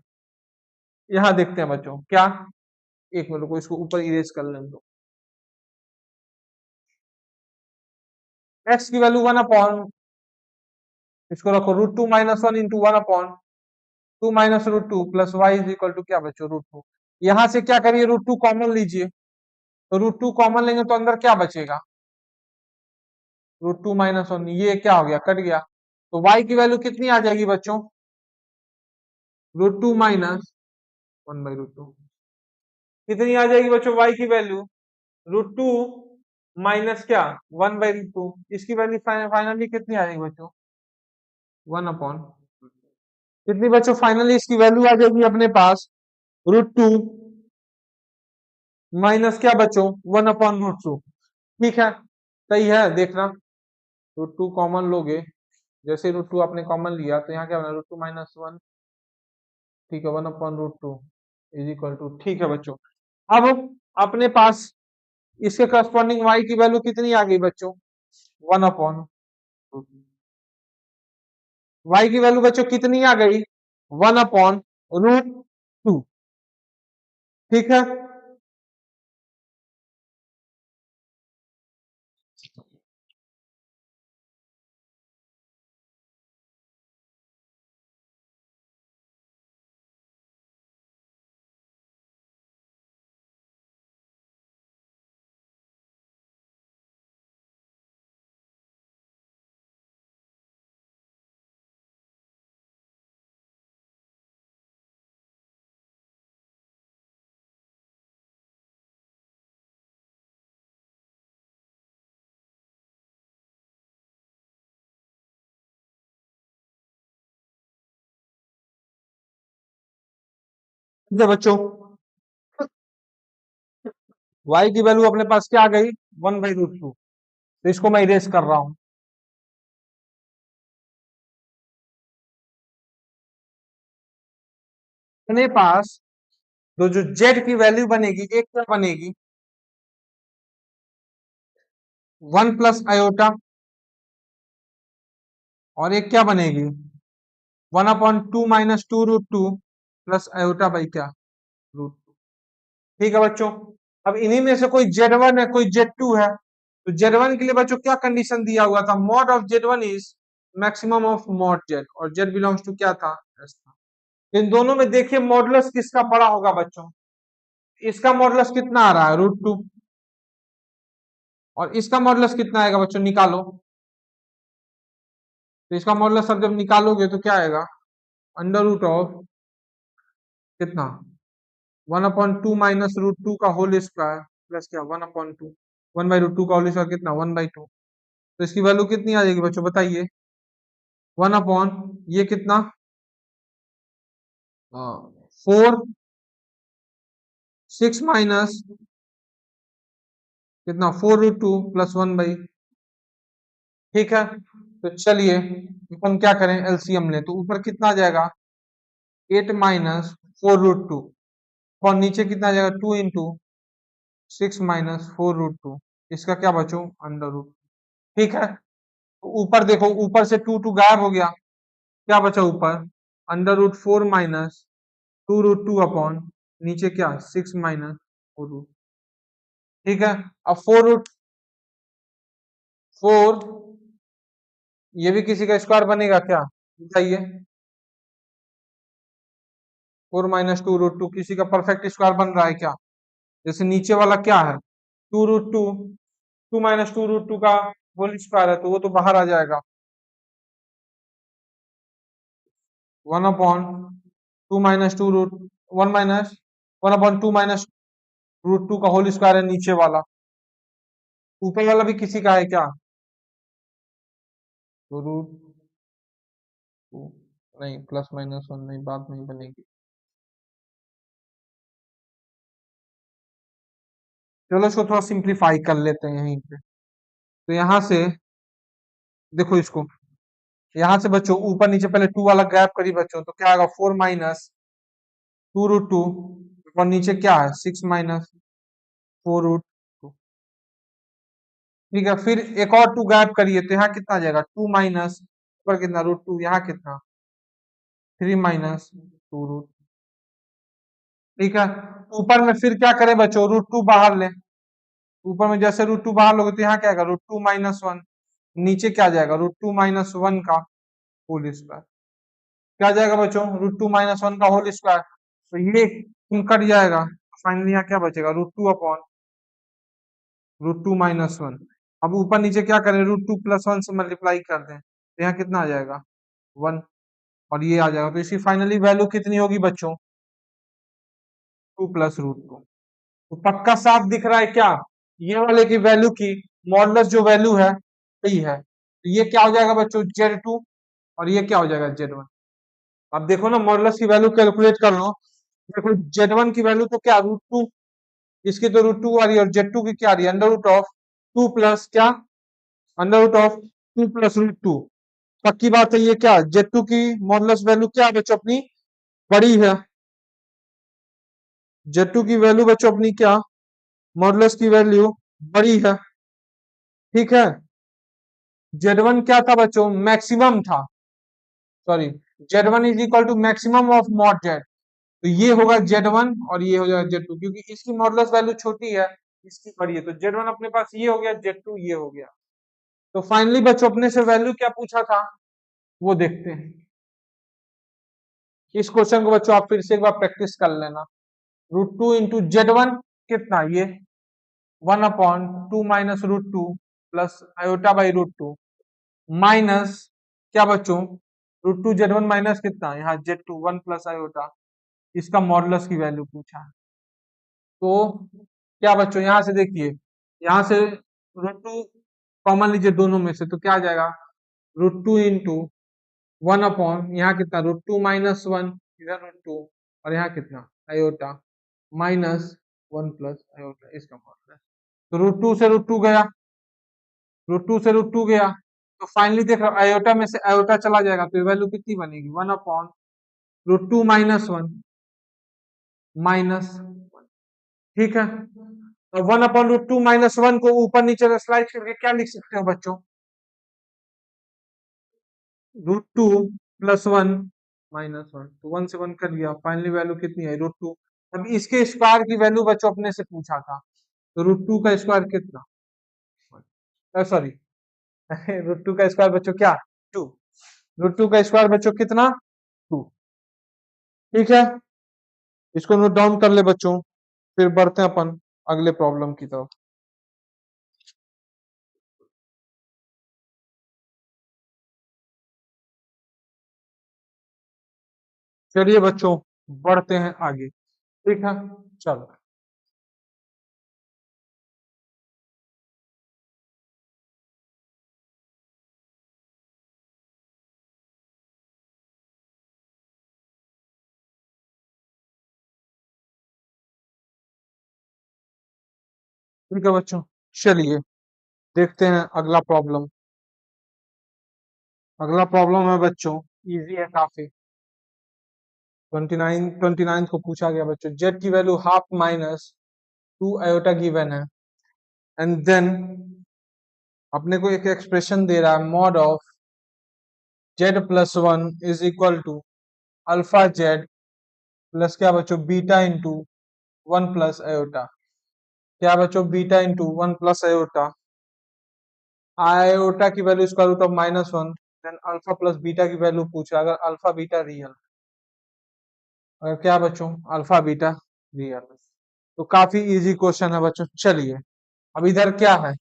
यहाँ देखते हैं बच्चों क्या, एक मिनट को इसको ऊपर इरेज कर लें दो, x की वैल्यू वन अपॉन इसको रखो root two minus one into one upon two minus root two plus Y is equal to क्या बच्चों रूट टू। यहाँ से क्या करिए रूट टू कॉमन लीजिए, तो रूट टू कॉमन लेंगे तो अंदर क्या बचेगा रूट टू माइनस वन, ये क्या हो गया कट गया, तो y की वैल्यू कितनी आ जाएगी बच्चों root two minus one by root two, कितनी आ जाएगी बच्चों y की वैल्यू रूट टू माइनस क्या वन बाई रूट टू, इसकी वैल्यू फाइनली कितनी आ जाएगी बच्चों वन अपॉन, कितनी बच्चों फाइनली इसकी वैल्यू आ जाएगी अपने पास रूट टू माइनस क्या बच्चों वन अपॉन रूट टू। ठीक है, सही है देखना, रूट टू कॉमन लोगे, जैसे रूट टू आपने कॉमन लिया तो यहाँ क्या बना रूट टू माइनस वन ठीक है, 1/√2 इज इक्वल टू, ठीक है बच्चों। अब अपने पास इसके करस्पॉन्डिंग y की वैल्यू कितनी आ गई बच्चों, 1/, y की वैल्यू बच्चों कितनी आ गई, 1/√2, ठीक है। ठीक है बच्चों, y की वैल्यू अपने पास क्या आ गई, 1/√2। तो इसको मैं इरेज कर रहा हूं। अपने पास तो जो z की वैल्यू बनेगी, एक क्या बनेगी, 1 + i, और एक क्या बनेगी, 1/2 - 2√2 प्लस आयोटा बाई क्या, √2। ठीक है बच्चों, अब इन्हीं में से कोई z1 है, कोई z2 है। तो z1 के लिए बच्चों क्या कंडीशन दिया हुआ था, mod of z1 is maximum of mod z, और z बिलोंग्स टू क्या था, s था। इन दोनों में देखिए मॉडुलस किसका बड़ा होगा बच्चों, इसका मॉडुलस कितना आ रहा है, √2, और इसका मॉडुलस कितना आएगा बच्चों, निकालो। तो इसका मॉडुलस सब जब निकालोगे तो क्या आएगा, √, कितना, 1/2 - √2 का होल स्क्वायर प्लस क्या, 1/2, 1/√2 का होल स्क्वायर कितना, 1/2। तो इसकी वैल्यू कितनी आ जाएगी बच्चों, बताइए, 1/, ये कितना, 4, 6 माइनस कितना, 4√2 प्लस 1/, ठीक है। तो चलिए हम क्या करें, एलसीएम लें, तो ऊपर कितना आ जाएगा, 8 माइनस 4√2, और नीचे कितना आ जाएगा, 2 × 6 माइनस 4√2, इसका क्या बच्चों, √, ठीक है। तो ऊपर देखो, ऊपर से 2 गायब हो गया, क्या बचा ऊपर, √4 माइनस 2√2 अपॉन नीचे क्या, 6 माइनस 4√2, ठीक है। अब 4 ये भी किसी का स्क्वायर बनेगा क्या, बताइए, 4 - 2√2 किसी का परफेक्ट स्क्वायर बन रहा है क्या, जैसे नीचे वाला क्या है, 2√2, 2 - 2√2 का होल स्क्वायर है, तो वो तो बाहर आ जाएगा, 1/2 का होल स्क्वायर है नीचे वाला, ऊपर वाला भी किसी का है क्या, तो √2, नहीं, +-1 नहीं, बात नहीं बनेगी। चलो इसको थोड़ा सिंप्लीफाई कर लेते हैं यहीं पे। तो यहां से देखो इसको, यहां से बच्चों ऊपर नीचे पहले 2 वाला गैप करी बच्चों, तो क्या आएगा, 4 माइनस 2√2, और नीचे क्या है, 6 माइनस 4√2, ठीक है। फिर एक और 2 गैप करिए, तो यहाँ कितना आ जाएगा, 2 माइनस ऊपर कितना, √2, यहाँ कितना, 3 माइनस 2√, ठीक है। ऊपर में फिर क्या करें बच्चों, √2 बाहर लें, ऊपर में जैसे √2 बाहर लोगे तो यहाँ क्या आएगा, √2 - 1, नीचे क्या आ जाएगा, √2 - 1 का होल स्क्वायर, क्या जाएगा बच्चों, √2 - 1 का होल स्क्वायर, तो ये कट जाएगा, फाइनली यहाँ क्या बचेगा, √2 अपॉन √2 - 1। अब ऊपर नीचे क्या करें, √2 + 1 से मल्टीप्लाई कर दें, तो यहाँ कितना आ जाएगा, 1, और ये आ जाएगा, तो इसकी फाइनली वैल्यू कितनी होगी बच्चों, 2 + √2। तो पक्का साफ दिख रहा है क्या, ये वाले की वैल्यू की मॉडुलस जो वैल्यू है सही है, तो ये क्या हो जाएगा बच्चों, Z2, और ये क्या हो जाएगा, Z1। अब देखो ना, मॉडुलस की वैल्यू कैलकुलेट कर लो, देखो Z1 की वैल्यू तो क्या, √2, इसकी तो √2 आ रही है, और Z2 की क्या आ रही है, √2 प्लस क्या, √2 + √2। पक्की बात है, ये क्या, Z2 की मॉडुलस वैल्यू क्या है बच्चों अपनी, बड़ी है, Z2 की वैल्यू बच्चों अपनी क्या, मॉडुलस की वैल्यू बड़ी है, ठीक है। Z1 क्या था बच्चों, मैक्सिमम था, sorry, Z1 is equal to maximum of mod Z, तो ये होगा Z1 और ये हो जाएगा Z2, क्योंकि इसकी मॉडुलस वैल्यू छोटी है, इसकी बड़ी है, तो Z1 अपने पास ये हो गया, Z2 ये हो गया। तो फाइनली बच्चों अपने से वैल्यू क्या पूछा था वो देखते हैं। इस क्वेश्चन को बच्चों आप फिर से एक बार प्रैक्टिस कर लेना। √2 इंटू Z1 कितना, ये 1/2 minus √2 plus iota by √2 minus क्या बच्चों, √2 Z1 माइनस कितना, यहाँ Z2 1 प्लस आयोटा, इसका मॉडुलस की वैल्यू पूछा है। तो क्या बच्चों, यहां से देखिए, यहां से √2 कॉमन लीजिए दोनों में से, तो क्या आ जाएगा, √2 इंटू 1 यहाँ कितना, √2 माइनस 1, इधर √2 और यहाँ कितना आयोटा माइनस 1 प्लस आयोटा, इसका मॉडुलस। तो √2 से √2 गया, √2 से √2 गया, तो फाइनली देख रहा आयोटा में से आयोटा चला जाएगा, तो वैल्यू कितनी बनेगी, 1/√2 माइनस 1 माइनस, ठीक है। तो 1/√2 माइनस 1 को ऊपर नीचे स्लाइड करके क्या लिख सकते हो बच्चों, √2 प्लस 1 माइनस 1, तो 1 से 1 कर लिया, फाइनली वैल्यू कितनी है, √2। अब इसके स्क्वायर की वैल्यू बच्चों अपने से पूछा था, तो √2 का स्क्वायर कितना, सॉरी √2 का स्क्वायर बच्चों क्या, 2, √2 का स्क्वायर बच्चों कितना, 2, ठीक है। इसको नोट डाउन कर ले बच्चों, फिर बढ़ते हैं अपन अगले प्रॉब्लम की तरफ। चलिए बच्चों बढ़ते हैं आगे, ठीक है, चलो। ठीक है बच्चों, चलिए देखते हैं अगला प्रॉब्लम। अगला प्रॉब्लम है बच्चों, इजी है काफी, 29 को पूछा गया बच्चों, जेड की value half minus 2 iota given है, एंड देन अपने को एक एक्सप्रेशन दे रहा है, mod of z plus 1 is equal to alpha z plus क्या बच्चों, बीटा इंटू 1 प्लस आयोटा, क्या बच्चों, beta into 1 plus iota, iota की value square root of -1, then alpha plus beta की वैल्यू पूछा, अगर अल्फा बीटा रियल, अगर क्या बच्चों, अल्फा बीटा रियल, तो काफी इजी क्वेश्चन है बच्चों। चलिए अब इधर क्या है,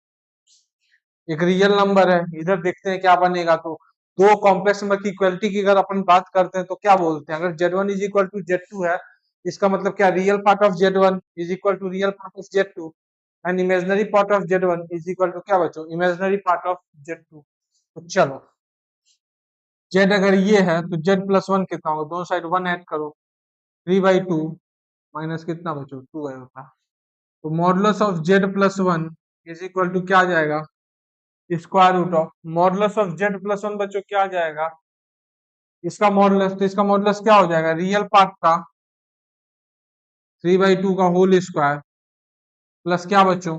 एक रियल नंबर है, इधर देखते हैं क्या बनेगा। तो दो कॉम्प्लेक्स नंबर की इक्वलिटी की अगर अपन बात करते हैं तो क्या बोलते हैं, अगर Z1 is equal to Z2 है, इसका मतलब क्या, real part of Z1 is equal to real part of Z2 and imaginary part of Z1 is equal to क्या बच्चों, इमेजिनरी पार्ट ऑफ Z2। तो चलो Z अगर ये है तो Z प्लस 1 कितना होगा, दोनों साइड 1 ऐड करो, 3/2 माइनस कितना बच्चों, 2 है होता। तो modulus of Z plus 1 is equal to क्या आ जाएगा, square root of modulus of Z plus 1 बच्चों क्या आ जाएगा, इसका मॉडुलस, तो इसका मॉडुलस क्या हो जाएगा, रियल पार्ट का 3/2 का होल स्क्वायर प्लस क्या बच्चों,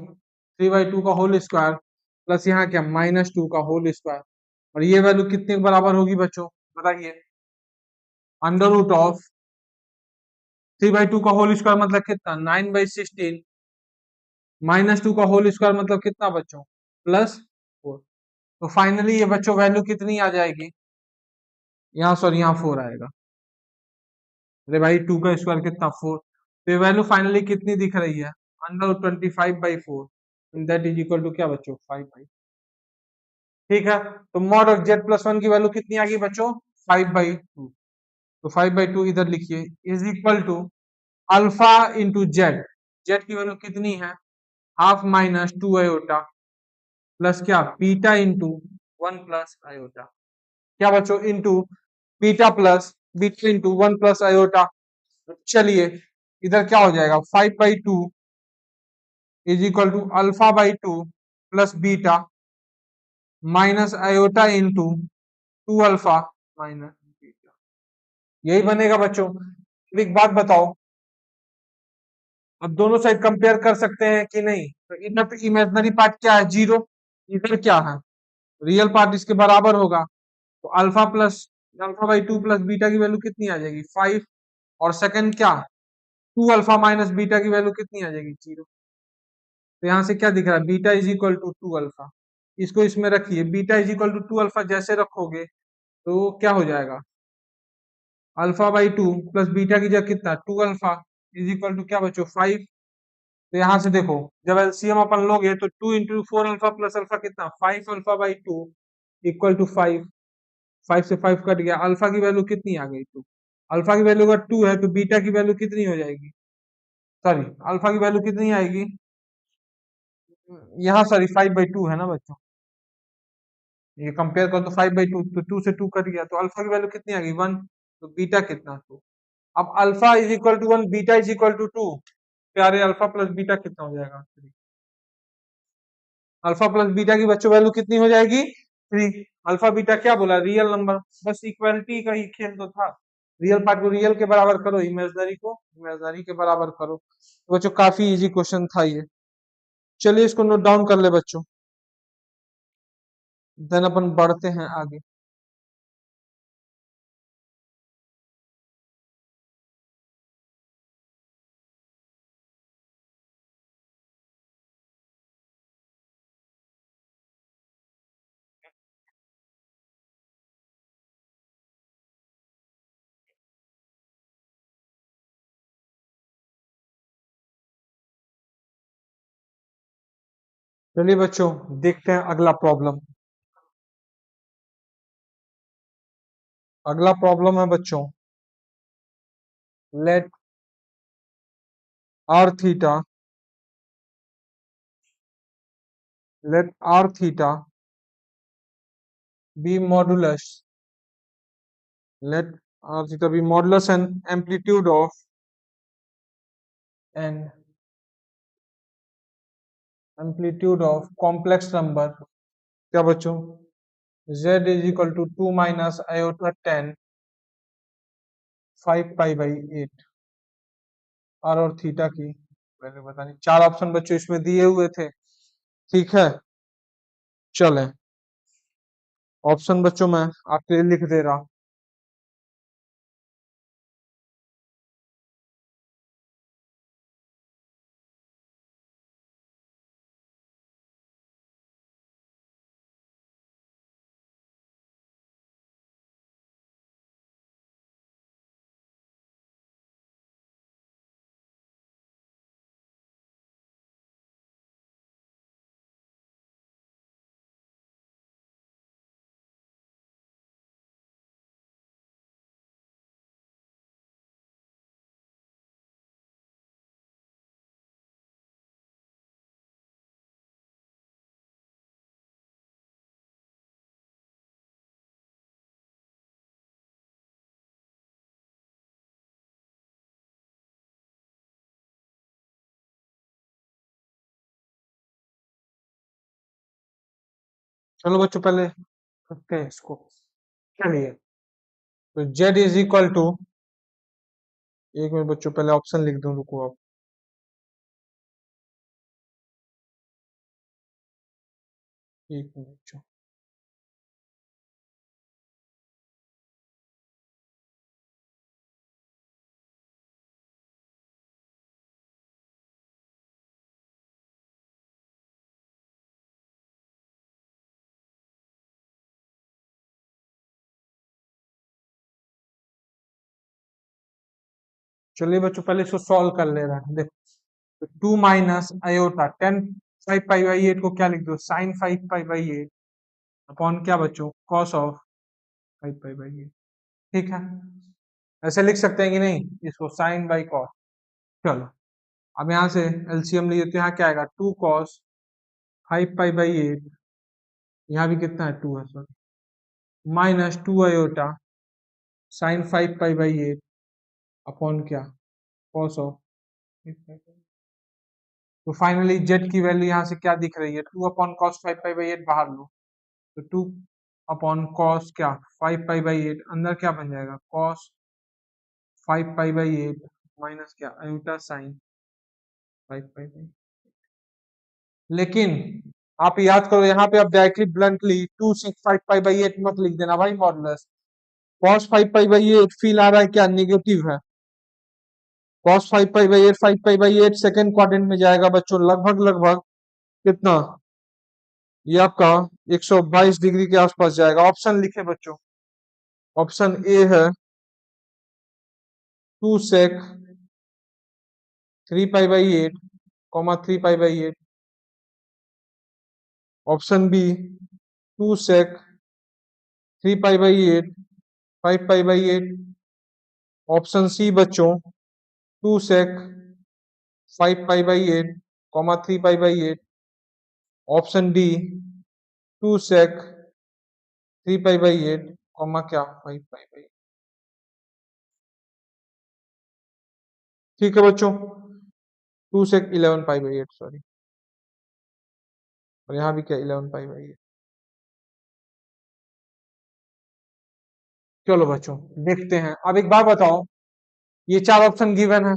3/2 का होल स्क्वायर प्लस यहाँ क्या -2 का होल स्क्वायर, और ये वैल्यू कितने के बराबर होगी बच्चों, बताइए, अंडर रूट ऑफ 3/2 का होल स्क्वायर मतलब कितना, 9/16 -2 का होल स्क्वायर मतलब कितना बच्चों, +4। तो फाइनली ये बच्चों वैल्यू कितनी आ जाएगी, यहाँ सॉरी यहाँ 4 आएगा, अरे भाई 2 का स्क्वायर कितना, 4, तो ये वैल्यू फाइनली कितनी दिख रही है, √25/4, दैट इज इक्वल टू क्या बच्चों, 5/, ठीक है। तो मॉड ऑफ Z प्लस 1 की वैल्यू कितनी आ गई बच्चों, 5/2, तो 5/2 इधर लिखिए, is equal to alpha into Z, Z की वैल्यू कितनी है, हाफ माइनस 2 आयोटा प्लस क्या, बीटा इंटू 1 प्लस आयोटा, क्या बच्चों, into beta into 1 plus iota. चलिए इधर क्या हो जाएगा, 5/2 is equal to alpha by 2 plus beta minus iota into 2 alpha minus beta, यही बनेगा बच्चों। अब एक बात बताओ, अब दोनों साइड कंपेयर कर सकते हैं कि नहीं? तो इधर तो इमेजिनरी पार्ट क्या है, 0, इधर क्या है, रियल पार्ट इसके बराबर होगा। तो alpha by two plus beta की वैल्यू कितनी आ जाएगी, 5। और सेकंड क्या, 2 अल्फा माइनस बीटा की वैल्यू कितनी आ जाएगी, 0। तो यहाँ से क्या दिख रहा है, beta is equal to 2 alpha. इसको इसमें रखिए, beta is equal to 2 alpha जैसे रखोगे तो क्या हो जाएगा, अल्फा/2 प्लस बीटा की जगह कितना, 2 अल्फा इज इक्वल टू क्या बच्चों, 5। तो यहाँ से देखो, जब एलसीएम अपन लोगे तो 2 इंटू 4 अल्फा प्लस अल्फा कितना, 5 अल्फा/2 इक्वल टू 5। 5 से 5 कट गया, अल्फा की वैल्यू कितनी आ गई, 2। अल्फा की वैल्यू अगर 2 है तो बीटा की वैल्यू कितनी हो जाएगी, सॉरी, अल्फा की वैल्यू कितनी आएगी, यहाँ सॉरी 5/2 है ना बच्चों, ये कंपेयर करो तो 5/2, तो 2 से 2 कट गया, तो अल्फा की वैल्यू कितनी आ गई, 1। तो बीटा कितना, 2। अब alpha is equal to 1, beta is equal to 2, प्यारे अल्फा प्लस बीटा कितना हो जाएगा, 3। अल्फा प्लस बीटा की बच्चों वैल्यू कितनी हो जाएगी, 3। अल्फा बीटा क्या बोला, रियल नंबर, बस इक्वलिटी का ही खेल तो था। रियल पार्ट को रियल के बराबर करो, इमेजनरी को इमेजनरी के बराबर करो। तो बच्चों काफी इजी क्वेश्चन था ये। चलिए इसको नोट डाउन कर ले बच्चों, देन अपन बढ़ते हैं आगे। चलिए बच्चों देखते हैं अगला प्रॉब्लम। अगला प्रॉब्लम है बच्चों, let R theta, let r theta be modulus, let r theta be modulus and and amplitude of complex number, क्या बच्चों, z is equal to 2 minus iota 10 5 pi by 8। r और थीटा की value बतानी, 4 option बच्चों इसमें दिए हुए थे, ठीक है। चलें ऑप्शन बच्चों मैं आपके लिए लिख दे रहा। चलो बच्चों पहले करते हैं इसको, चलिए। तो z इज इक्वल टू, एक मिनट बच्चों पहले ऑप्शन लिख दूं, रुको आप, एक मिनट बच्चों। चलिए बच्चों पहले इसको सॉल्व कर ले रहा है, देखो 2 - आयोटा 10 5 पाई बाई 8 को क्या लिख दो, साइन 5 पाई बाई 8 अपॉन क्या बच्चों, कॉस ऑफ 5 पाई बाई 8, ठीक है। ऐसे लिख सकते हैं कि नहीं, इसको साइन बाई कॉस। चलो अब यहाँ से एलसीएम लिए तो यहाँ क्या आएगा, 2 cos 5 पाई बाई 8, यहाँ भी कितना है, 2 है sorry, minus 2 iota sine 5 pi by 8 upon क्या, कॉस ऑफ। तो फाइनली जेड की वैल्यू यहाँ से क्या दिख रही है, 2/cos 5 पाई बाई 8 बाहर लो, तो 2/cos क्या 5 पाई बाई 8, अंदर क्या बन जाएगा, cos 5 पाई/8 माइनस क्या आयोटा साइन 5 पाई/8। लेकिन आप याद करो यहाँ पे आप डायरेक्टली ब्लंटली 2 6 5 पाई/8 मत लिख देना भाई मॉडुलस। cos 5 पाई/8 फील आ रहा है क्या निगेटिव है। cos 5 पाई/8 सेकेंड क्वाड्रेंट में जाएगा बच्चों लगभग लगभग कितना, ये आपका 122 डिग्री के आसपास जाएगा। ऑप्शन लिखे बच्चों, ऑप्शन ए है 2 sec 3 pi 3 pi. Option B 2 sec 3 pi 5 pi. Option C बच्चों 2 sec 5 pi 3 pi. Option D 2 sec 3 pi क्या 5 पाई/8। ठीक है बच्चों, 2 sec 11 पाई/8 सॉरी, और यहाँ भी क्या 11 पाई/8। चलो बच्चों देखते हैं। अब एक बात बताओ, ये चार ऑप्शन गिवन है।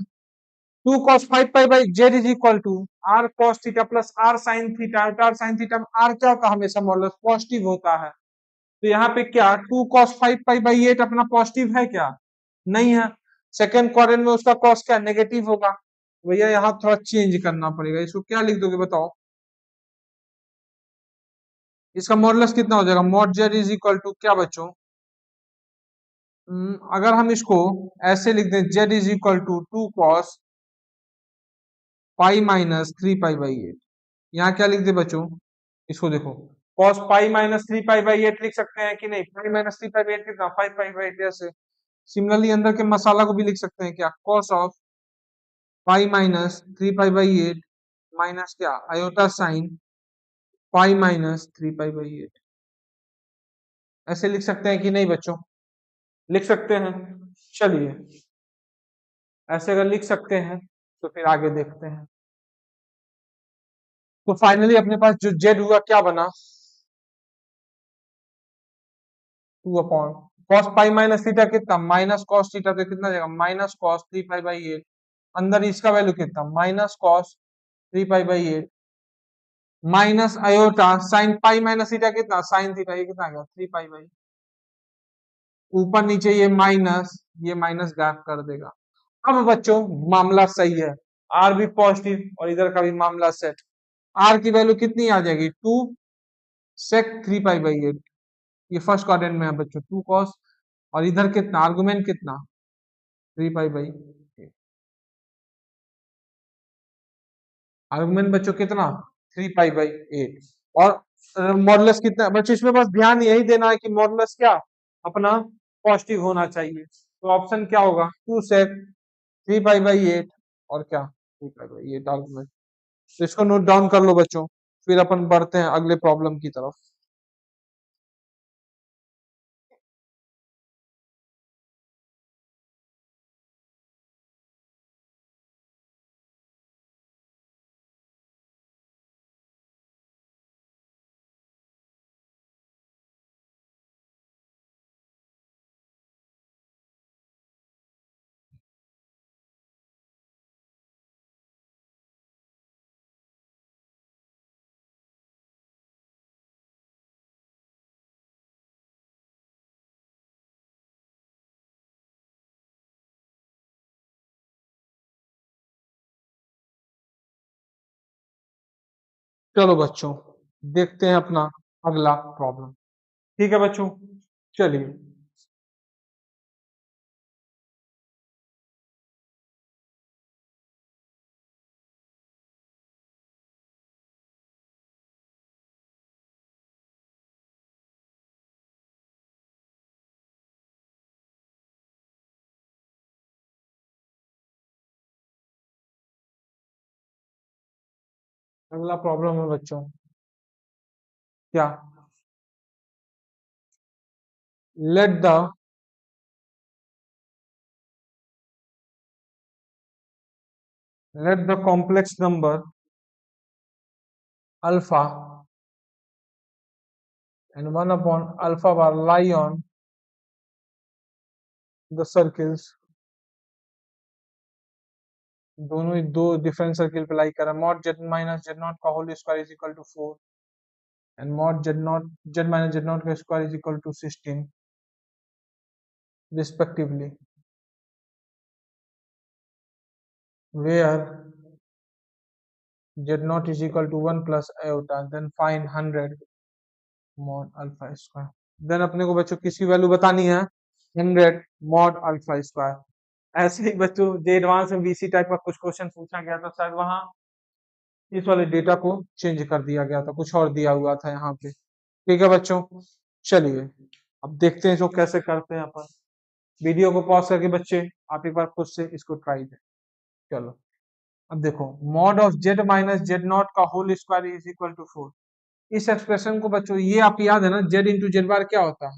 2 cos 5 pi is equal to r cos theta plus r sin theta. r sin theta में r क्या होता है, हमेशा मॉडुलस पॉजिटिव होता है। तो यहाँ पे क्या 2 cos 5 पाई/8 अपना पॉजिटिव है क्या, नहीं है। सेकेंड क्वाड्रेंट में उसका कॉस क्या नेगेटिव होगा। भैया यहाँ थोड़ा चेंज करना पड़ेगा, इसको क्या लिख दोगे बताओ। इसका मॉडुलस कितना हो जाएगा, mod z is equal to क्या बच्चों, अगर हम इसको ऐसे लिख दें z is equal to 2 cos π - 3 पाई/8। यहाँ क्या लिख दे बच्चों, इसको देखो cos π - 3 पाई/8 लिख सकते हैं कि नहीं। π - 3 पाई/8 कितना 5 पाई/8 ऐसे। सिमिलरली अंदर के मसाला को भी लिख सकते हैं क्या, cos ऑफ π - 3 पाई/8 माइनस क्या आयोटा साइन π - 3 पाई/8। ऐसे लिख सकते हैं कि नहीं बच्चों, लिख सकते हैं। चलिए ऐसे अगर लिख सकते हैं तो फिर आगे देखते हैं। तो फाइनली अपने पास जो जेड हुआ क्या बना, 2 cos π - थीटा कितना माइनस कॉस थीटा, तो कितना जाएगा माइनस कॉस 3 पाई/8। अंदर इसका वैल्यू कितना minus cos 3 pi minus iota sine π - theta कितना साइन थीटा, ये कितना आ गया 3 पाई/8। ऊपर नीचे ये माइनस गैप कर देगा। अब बच्चों मामला सही है, आर भी पॉजिटिव और इधर का भी मामला सेट। आर की वैल्यू कितनी आ जाएगी 2 sec 3 पाई/8। ये फर्स्ट क्वाड्रेंट में है बच्चों 2 cos, और इधर कितना आर्गुमेंट कितना 3 पाई/8। आर्गुमेंट बच्चों कितना 3 पाई/8। और मॉडुलस कितना बच्चों, इसमें बस ध्यान यही देना है कि मॉडुलस क्या अपना पॉजिटिव होना चाहिए। तो ऑप्शन क्या होगा 2 sec 3 पाई/8 और क्या 3 पाई/8 आर्गुमेंट। तो इसको नोट डाउन कर लो बच्चों, फिर अपन बढ़ते हैं अगले प्रॉब्लम की तरफ। चलो बच्चों देखते हैं अपना अगला प्रॉब्लम। ठीक है बच्चों, चलिए अगला प्रॉब्लम है बच्चों क्या, let the complex number alpha and 1/alpha bar lie on the circles दोनों ही दो डिफरेंट सर्किल पे लाई कर रहा है। Mod z minus Z naught का whole square is equal to 4 and mod z minus Z naught का square is equal to 16 respectively, where z naught is equal to 1 plus iota, then find 100 mod alpha square। Then अपने को बच्चों किसकी value बतानी है? 100 mod alpha square। ऐसे ही बच्चों जे advance में बीसी टाइप का कुछ क्वेश्चन पूछा गया था, शायद वहां इस वाले डेटा को चेंज कर दिया गया था, कुछ और दिया हुआ था यहाँ पे। ठीक है बच्चों, चलिए अब देखते हैं जो कैसे करते हैं अपन। वीडियो को पॉज करके बच्चे आप एक बार खुद से इसको ट्राई दें। चलो अब देखो, mod of z minus Z naught का whole square is equal to 4। इस एक्सप्रेशन को बच्चों ये आप याद है ना, जेड इंटू जेड बार क्या होता है?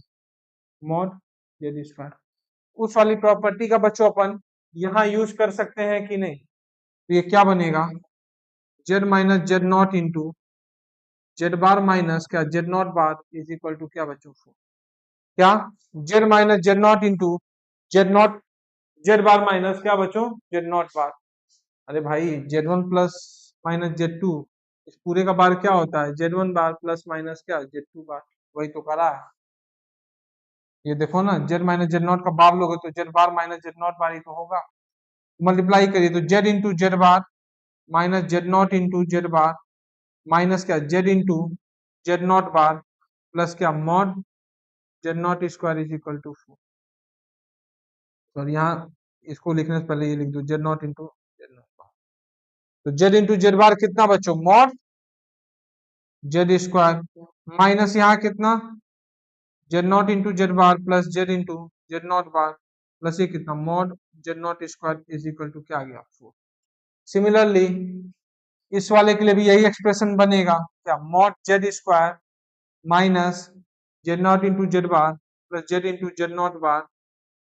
Mod Z square. उस वाली प्रॉपर्टी का बच्चों अपन यहाँ यूज कर सकते हैं कि नहीं? तो ये क्या बनेगा? Z minus Z naught into Z bar minus क्या z naught bar is equal to क्या बच्चों? 4। क्या? Z minus Z naught into Z naught z bar minus क्या बच्चों? Z naught bar. अरे भाई z one plus minus z two, इस पूरे का बार क्या होता है? Z one bar plus minus क्या जेड टू बार। वही तो करा है। ये देखो ना, जेड माइनस जेड नॉट का बार लोगे तो z bar minus Z naught bar ही तो होगा। मल्टीप्लाई करिए तो z into Z bar minus Z naught into Z bar minus क्या z into Z naught bar plus क्या mod Z naught square is equal to 4। और यहाँ इसको लिखने से पहले ये लिख दो z naught into Z naught bar. तो जेड इंटू जेड बार कितना बच्चों? मॉड जेड स्क्वायर माइनस यहाँ कितना? Z naught into Z bar plus Z into Z naught bar plus ये कितना mod Z naught square is equal to क्या आ गया? 4। सिमिलरली इस वाले के लिए भी यही एक्सप्रेशन बनेगा क्या? Mod Z square minus Z naught into Z bar plus Z into Z naught bar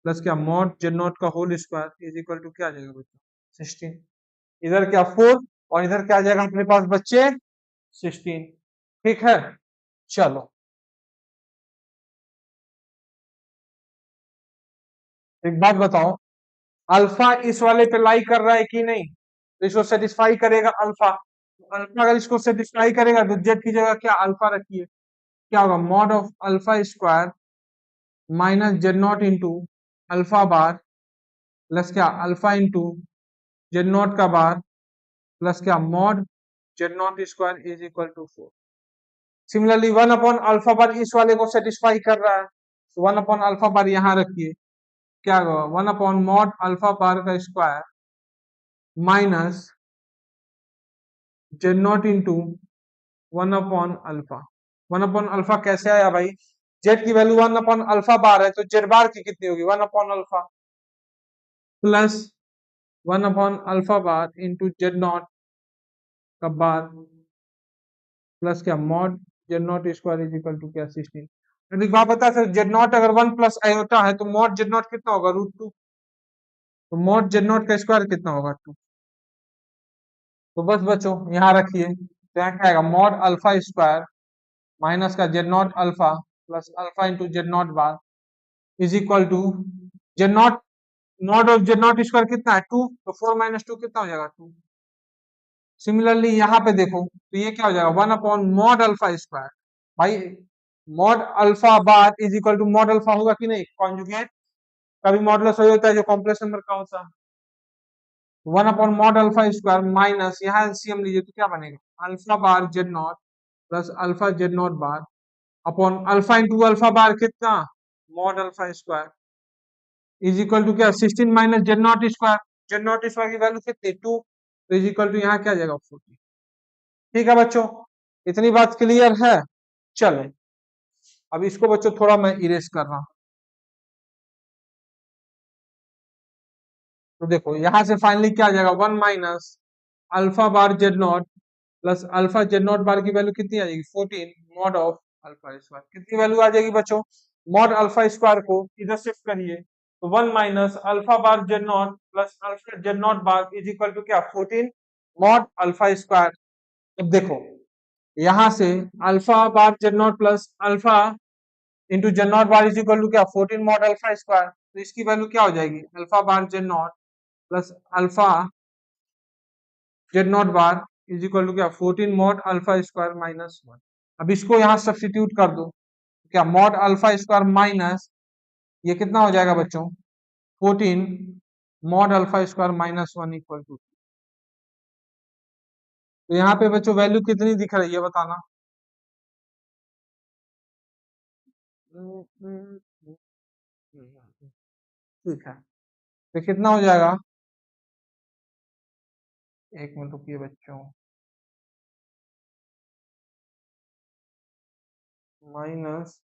plus क्या मॉड जेड नॉट का whole square is equal to क्या आ जाएगा बच्चों? 16। इधर क्या 4 और इधर क्या आ जाएगा अपने पास बच्चे? 16। ठीक है, चलो एक बात बताओ, अल्फा इस वाले पे लाई कर रहा है कि नहीं? तो इसको सेटिस्फाई करेगा अल्फा। तो अल्फा अगर इसको सेटिस्फाई करेगा तो जेड की जगह क्या अल्फा रखिए। क्या होगा? Mod of alpha square minus Z naught into alpha bar plus क्या अल्फा इंटू जेड नॉट का बार प्लस क्या mod Z naught square is equal to 4। Similarly 1 upon alpha bar इस वाले को सेटिस्फाई कर रहा है, तो 1 अपॉन अल्फा बार यहाँ रखिए। क्या होगा? 1 अपॉन मॉड अल्फा बार का square minus Z naught into 1 upon alpha. 1 upon alpha कैसे आया भाई? जेड की वैल्यू 1 अपॉन अल्फा बार है, तो जेड बार की कितनी होगी? 1 upon alpha plus 1 upon alpha bar into Z naught का बार प्लस क्या mod Z naught square is equal to क्या 16। यदि बात बता सर, जेड नॉट अगर 1 प्लस आयोटा है तो मॉड जेड नॉट कितना होगा? √2। तो मॉड जेड नॉट का स्क्वायर कितना होगा? 2। तो बस बच्चों यहाँ रखिए, तो यहाँ क्या आएगा? मॉड अल्फा स्क्वायर माइनस का z naught alpha plus alpha into Z naught bar is equal to z naught naught of z naught square कितना है? 2। तो 4 माइनस 2 कितना हो जाएगा? 2। सिमिलरली यहाँ पे देखो तो ये क्या हो जाएगा? 1 अपॉन मॉड अल्फा स्क्वायर। भाई mod alpha bar is equal to mod alpha होगा कि नहीं? कॉन्जुगेट कभी मॉडुलस वही होता है जो कॉम्प्लेक्स नंबर का होता है। 1 upon mod alpha square minus यहाँ एलसीएम लीजिए तो क्या बनेगा? Alpha bar z naught plus alpha z naught bar upon alpha into alpha bar कितना? Mod alpha square is equal to क्या? 16 minus Z naught square. Z naught square की value कितनी? 2। तो इज इक्वल टू यहाँ क्या आ जाएगा? 40। ठीक है बच्चों, इतनी बात क्लियर है? चले अब इसको बच्चों थोड़ा मैं इरेज कर रहा हूं। तो देखो यहां से फाइनली क्या आ जाएगा? 1 minus alpha bar z naught plus alpha z naught bar की वैल्यू कितनी आ जाएगी? 14 मॉड ऑफ अल्फा स्क्वायर कितनी वैल्यू आ जाएगी बच्चों? मॉड अल्फा स्क्वायर को इधर शिफ्ट करिए तो 1 minus alpha bar z naught plus alpha z naught bar is equal to क्या? 14 मॉड अल्फा स्क्वायर। अब देखो यहां से alpha bar z naught plus alpha into Z naught bar is equal to क्या? 14 मॉड अल्फा स्क्वायर। तो इसकी value क्या हो जाएगी? Alpha bar z naught plus alpha z naught bar is equal to क्या 14 मॉड अल्फा स्क्वायर माइनस 1। अब इसको यहाँ सब्स्टिट्यूट कर दो, क्या मॉड अल्फा स्क्वायर माइनस ये कितना हो जाएगा बच्चों 14 mod alpha square minus 1 equal to. तो यहाँ पे बच्चों वैल्यू कितनी दिख रही है बताना। ठीक है, तो कितना हो जाएगा, एक मिनट रुकिए बच्चों, माइनस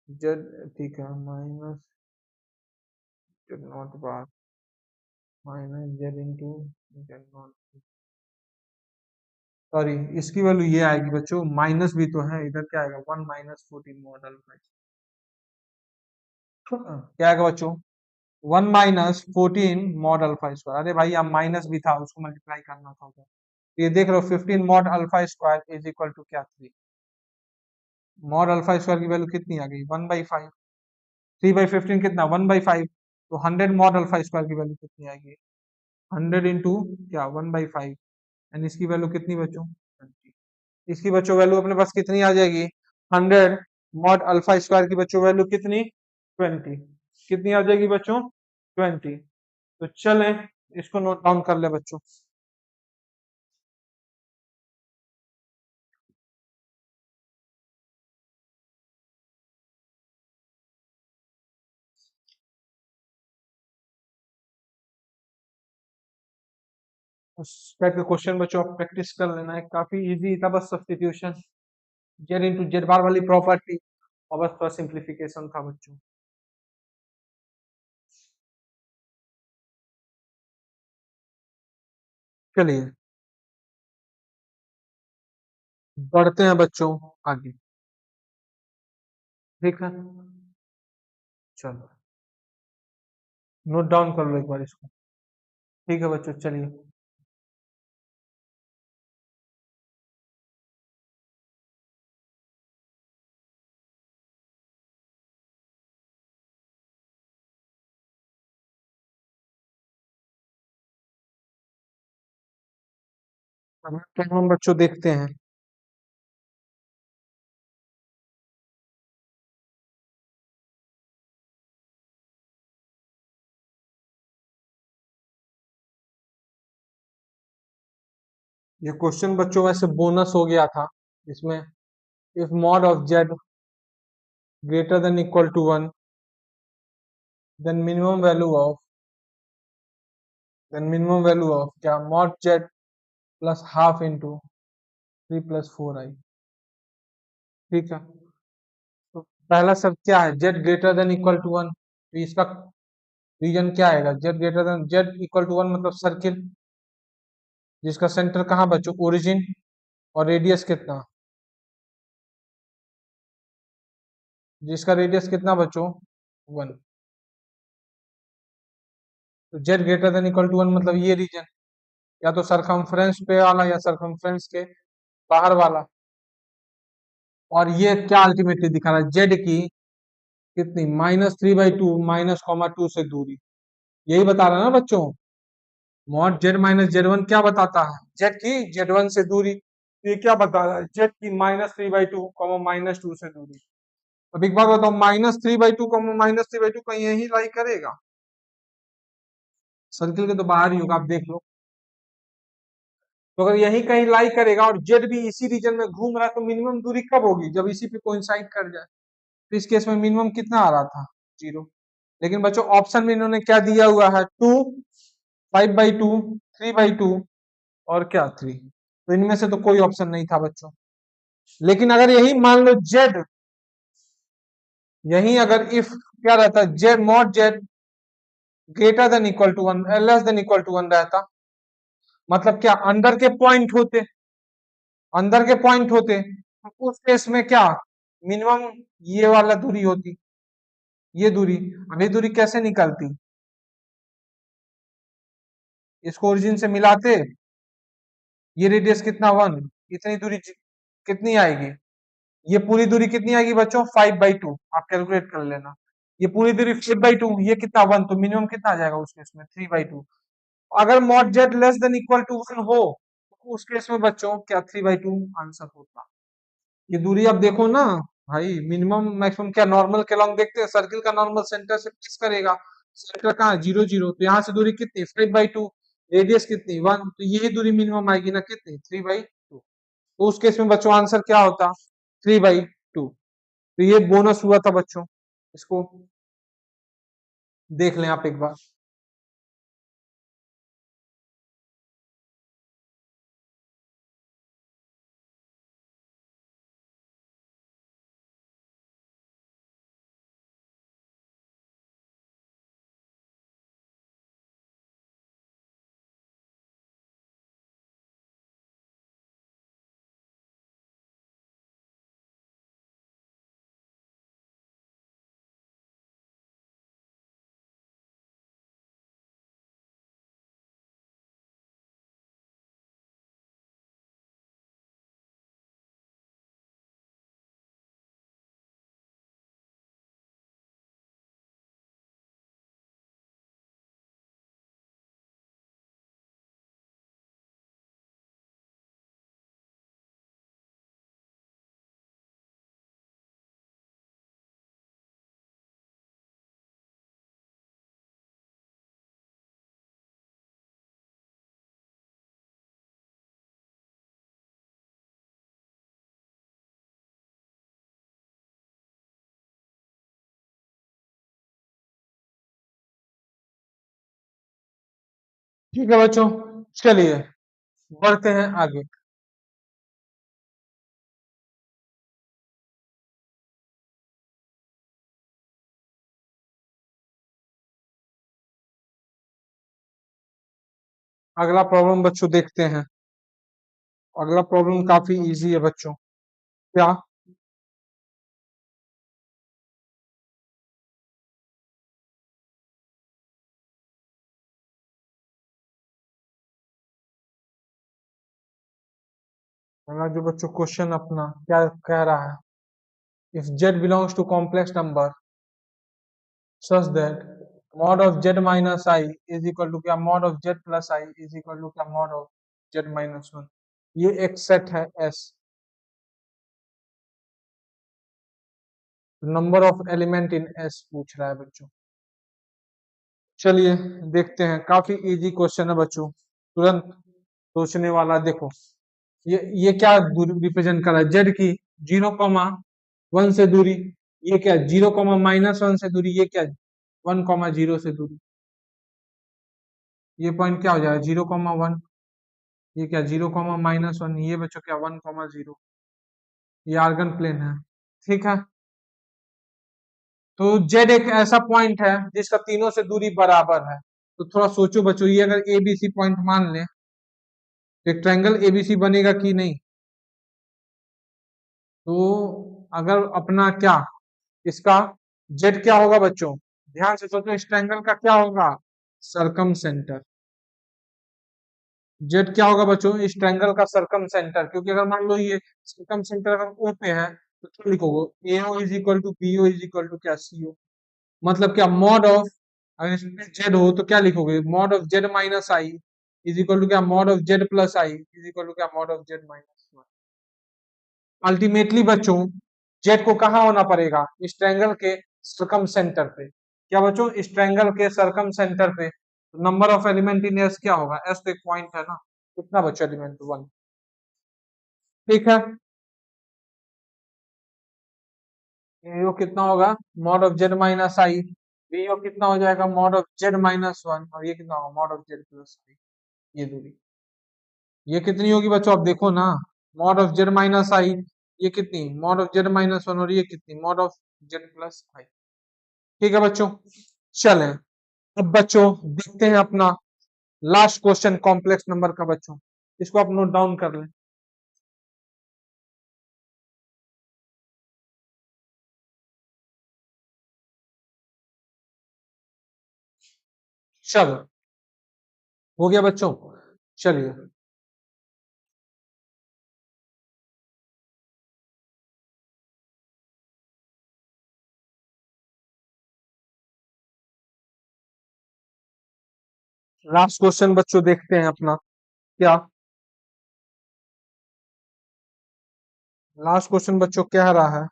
जेड, ठीक है, minus Z naught bar minus Z into Z not, sorry इसकी वैल्यू ये आएगी बच्चों, माइनस भी तो है इधर, क्या आएगा 1 माइनस 14 मॉडल क्या आएगा बच्चों 1 माइनस 14 मॉड अल्फा स्क्वायर। अरे भाई अब माइनस भी था उसको मल्टीप्लाई करना था तो ये देख लो 15 mod alpha square is equal to क्या 3। मॉड अल्फा स्क्वायर की वैल्यू कितनी आ गई 1/5, 3/15 कितना 1/5, तो 100 मॉड अल्फा स्क्वायर की वैल्यू कितनी आएगी 100 इंटू क्या 1/5, एंड इसकी वैल्यू कितनी बच्चों 20। इसकी बच्चों वैल्यू अपने पास कितनी आ जाएगी 100 मॉड अल्फा स्क्वायर की बच्चों वैल्यू कितनी 20, कितनी आ जाएगी बच्चों 20। तो चलें इसको नोट डाउन कर ले बच्चों। उस टाइप के क्वेश्चन बच्चों आप प्रैक्टिस कर लेना है, काफी इजी था, बस सब्स्टिट्यूशन जेड इंटू जेड बार वाली प्रॉपर्टी और बस थोड़ा सिंप्लीफिकेशन था बच्चों। चलिए बढ़ते हैं बच्चों आगे, ठीक है, चलो नोट डाउन कर लो एक बार इसको, ठीक है बच्चों चलिए। अब हम बच्चों देखते हैं, ये क्वेश्चन बच्चों वैसे बोनस हो गया था इसमें, if mod of z greater than equal to 1 then minimum value of, क्या mod z plus half into 3 + 4i, ठीक है। तो पहला शर्त क्या है z greater than equal to 1, तो इसका रीजन क्या आएगा z greater than z equal to 1 मतलब सर्किल जिसका सेंटर कहाँ बच्चों ओरिजिन और रेडियस कितना, जिसका रेडियस कितना बच्चों 1। तो z greater than equal to 1 मतलब ये रीजन, या तो सरकमफ्रेंस पे वाला या सरकमफ्रेंस के बाहर वाला। और ये क्या अल्टीमेटली दिखा रहा है जेड की कितनी -3/2 -2 से दूरी, यही बता रहा है ना बच्चों। Mod z minus Z one क्या बताता है जेड की जेड वन से दूरी, तो ये क्या बता रहा है जेड की -3/2 -2 से दूरी। अब एक बात बताओ -3/2 -3/2 कहीं यही लाई करेगा, सर्किल के तो बाहर ही होगा, आप देख लो। तो अगर यही कहीं लाई करेगा और जेड भी इसी रीजन में घूम रहा है तो मिनिमम दूरी कब होगी जब इसी पे कोइंसाइड कर जाए। तो इस केस में मिनिमम कितना आ रहा था 0। लेकिन बच्चों ऑप्शन में इन्होंने क्या दिया हुआ है 2, 5/2, 3/2 और क्या 3, तो इनमें से तो कोई ऑप्शन नहीं था बच्चों। लेकिन अगर यही मान लो जेड, यही अगर इफ क्या रहता z mod z greater than equal to 1 less than equal to 1 रहता, मतलब क्या अंदर के पॉइंट होते तो उस केस में क्या मिनिमम ये वाला दूरी होती, ये दूरी। अब ये दूरी कैसे निकलती, इसको ओरिजिन से मिलाते, ये रेडियस कितना 1, इतनी दूरी कितनी आएगी, ये पूरी दूरी कितनी आएगी बच्चों 5/2, आप कैलकुलेट कर लेना। ये पूरी दूरी 5/2, ये कितना 1, तो मिनिमम कितना आ जाएगा उसके इसमें 3/2। अगर mod z less than equal to 1 हो तो उस केस में बच्चों क्या 3/2 आंसर होता। ये दूरी आप देखो ना भाई, मिनिमम मैक्सिमम क्या नॉर्मल के लॉन्ग देखते हैं, सर्किल का नॉर्मल सेंटर से किस करेगा, सेंटर कहाँ है 0 0, तो यहाँ से दूरी कितनी 5/2, रेडियस कितनी 1, तो यही दूरी मिनिमम आएगी ना कितनी 3/2, तो उस केस में बच्चों आंसर क्या होता 3/2। तो ये बोनस हुआ था बच्चों, इसको देख लें आप एक बार। ठीक है बच्चों, चलिए बढ़ते हैं आगे। अगला प्रॉब्लम बच्चों देखते हैं। अगला प्रॉब्लम काफी इजी है बच्चों। क्या? अगला जो बच्चों क्वेश्चन अपना क्या कह रहा है, if z belongs to complex number such that mod of z minus I is equal to क्या mod of z plus I is equal to क्या mod of z minus 1। ये एक सेट है S, number of element in S पूछ रहा है बच्चों। चलिए देखते हैं, काफी इजी क्वेश्चन है बच्चों, तुरंत सोचने वाला। देखो ये क्या दूरी रिप्रेजेंट कर रहा है, जेड की 0,1 से दूरी, ये क्या 0,-1 से दूरी, ये क्या 1,0 से दूरी, ये पॉइंट क्या हो जाएगा 0,1, ये क्या 0,-1, ये बच्चों क्या 1,0, ये आर्गन प्लेन है। ठीक है, तो जेड एक ऐसा पॉइंट है जिसका तीनों से दूरी बराबर है। तो थोड़ा सोचो बच्चों, ये अगर ए बी सी पॉइंट मान ले तो एक ट्रायंगल एबीसी बनेगा कि नहीं। तो अगर अपना क्या इसका जेड क्या होगा बच्चों, ध्यान से सोचो, इस ट्रायंगल का क्या होगा सरकम सेंटर। जेड क्या होगा बच्चों इस ट्रायंगल का सरकम सेंटर, क्योंकि अगर मान लो ये सरकम सेंटर अगर ओ पे है तो क्या लिखोगे AO is equal to BO is equal to क्या सीओ। मतलब क्या मॉड ऑफ, अगर इसमें जेड हो तो क्या लिखोगे mod of z minus i is equal to क्या mod of z plus i is equal to क्या mod of z minus one. Ultimately बच्चों जेड को कहाँ होना पड़ेगा इस ट्रायंगल के सरकम सेंटर पे। क्या बच्चों इस ट्रायंगल के सरकम सेंटर पे number of element in S क्या होगा, एस तो एक पॉइंट है ना, कितना बच्चा एलिमेंट 1। ठीक है, यो कितना होगा mod of z minus i, BO कितना हो जाएगा mod of z minus one, और ये कितना होगा mod of z plus i. ये दूरी ये कितनी होगी बच्चों आप देखो ना, mod of z minus i, ये कितनी mod of z minus one, और ये कितनी mod of z plus i. ठीक है बच्चों, चलें अब बच्चों देखते हैं अपना लास्ट क्वेश्चन कॉम्प्लेक्स नंबर का बच्चों, इसको आप नोट डाउन कर लें। चलो हो गया बच्चों, चलिए लास्ट क्वेश्चन बच्चों देखते हैं अपना क्या। लास्ट क्वेश्चन बच्चों क्या रहा है,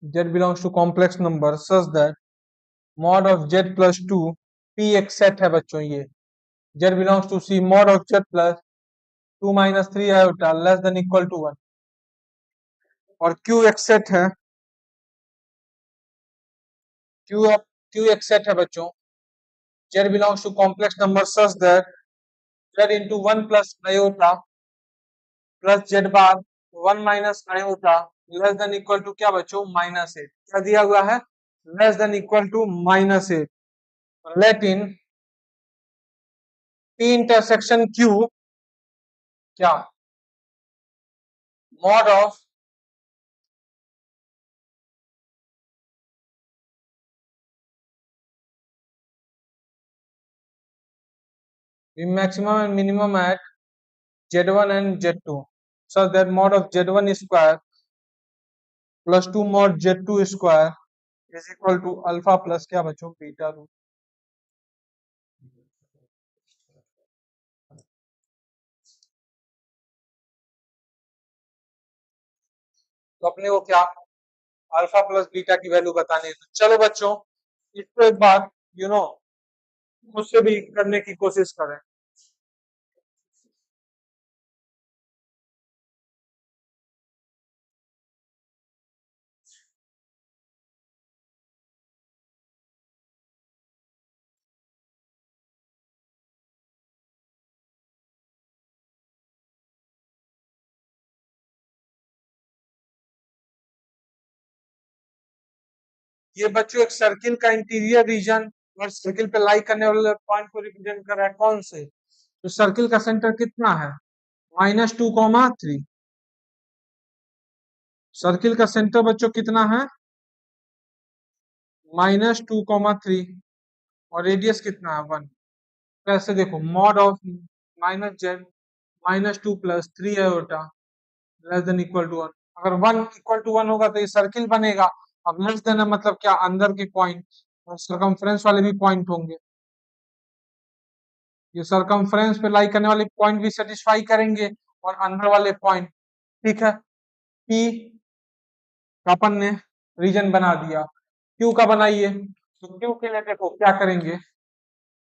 z belongs to complex number such that mod of z plus 2 p एक सेट है बच्चों, ये z belongs to c mod of z plus 2 minus 3 iota less than equal to 1, और q एक सेट है, q एक सेट है बच्चों, z belongs to complex number such that z into 1 plus iota plus z bar 1 minus iota less than equal to क्या बच्चों -8, क्या दिया हुआ है less than equal to -8, let in p intersection q क्या mod of maximum and minimum at z1 and z2 such that mod of z1 square plus 2 mod z2 square is equal to alpha plus क्या बच्चों beta root. तो अपने को क्या alpha plus beta की value बतानी है। तो चलो बच्चों इसको एक बार मुझसे भी करने की कोशिश करें। ये बच्चों एक सर्किल का इंटीरियर रीजन और सर्किल पे लाई करने वाले पॉइंट को रिप्रेजेंट कर रहा है कौन से, तो सर्किल का सेंटर कितना है -2,3, सर्किल का सेंटर बच्चों कितना है -2,3 और रेडियस कितना है 1। कैसे देखो mod of -z -2 plus 3 iota less than equal to 1, अगर 1 इक्वल टू 1 होगा तो ये सर्किल बनेगा। अब लेस देन है मतलब क्या अंदर के पॉइंट और सरकमफ्रेंस वाले भी पॉइंट होंगे, ये सरकमफ्रेंस पे लाई करने वाले पॉइंट भी सेटिस्फाई करेंगे और अंदर वाले पॉइंट। ठीक है, पी का अपन ने रीजन बना दिया, क्यू का बनाइए। तो क्यू के लिए देखो क्या करेंगे,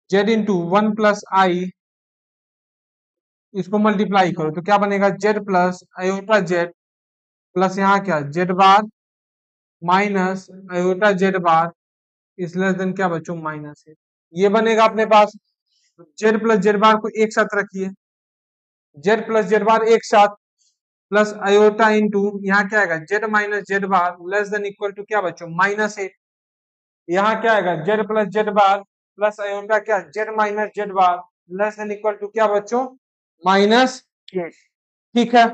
जेड इंटू 1 प्लस आई, इसको मल्टीप्लाई करो तो क्या बनेगा Z plus iota Z plus यहाँ क्या Z bar minus iota Z बार इस लेस देन क्या बच्चों -8, ये बनेगा अपने पास। जेड प्लस जेड बार को एक साथ रखिए, जेड प्लस जेड बार एक साथ प्लस आयोटा इंटू यहाँ क्या आएगा z minus Z bar less than equal to क्या बच्चों -8, यहाँ क्या आएगा z plus Z bar plus iota क्या z minus Z bar less than equal to क्या बच्चों -8। ठीक है,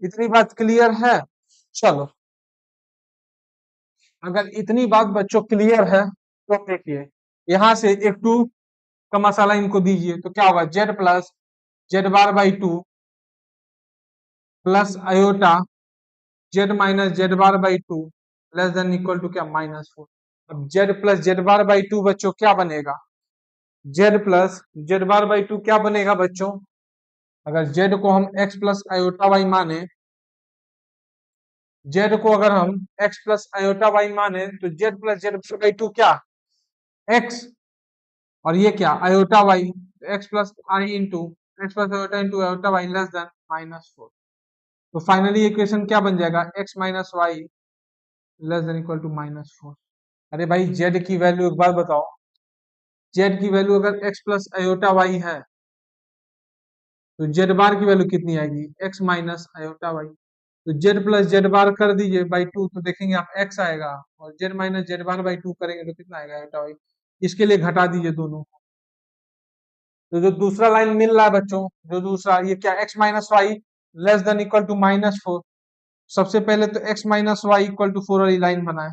इतनी बात क्लियर है। चलो अगर इतनी बात बच्चों क्लियर है तो देखिए यहां से एक 2 का मसाला इनको दीजिए तो क्या होगा Z plus Z bar by 2 plus iota Z minus Z bar by 2 less than equal to क्या -4। अब Z plus Z bar by 2 बच्चों क्या बनेगा, Z plus Z bar by 2 क्या बनेगा बच्चों, अगर जेड को हम एक्स प्लस आयोटा वाई माने, जेड को अगर हम एक्स प्लस आयोटा वाई माने तो जेड प्लस जेड बाई 2 क्या एक्स और ये क्या iota y, x plus i into x plus iota into iota y less than -4। तो फाइनली इक्वेशन क्या बन जाएगा x minus y less than equal to -4। अरे भाई जेड की वैल्यू एक बार बताओ, जेड की वैल्यू अगर एक्स प्लस आयोटा वाई है तो जेड बार की वैल्यू कितनी आएगी एक्स माइनस आयोटा वाई, तो जेड प्लस जेड बार कर दीजिए बाई 2 तो देखेंगे आप एक्स आएगा और Z minus Z bar by 2 करेंगे तो कितना आएगा आयोटा वाई, इसके लिए घटा दीजिए दोनों। तो जो दूसरा लाइन मिल रहा है बच्चों, जो दूसरा ये क्या x minus y less than equal to -4, सबसे पहले तो x minus y equal to 4 वाली लाइन बनाए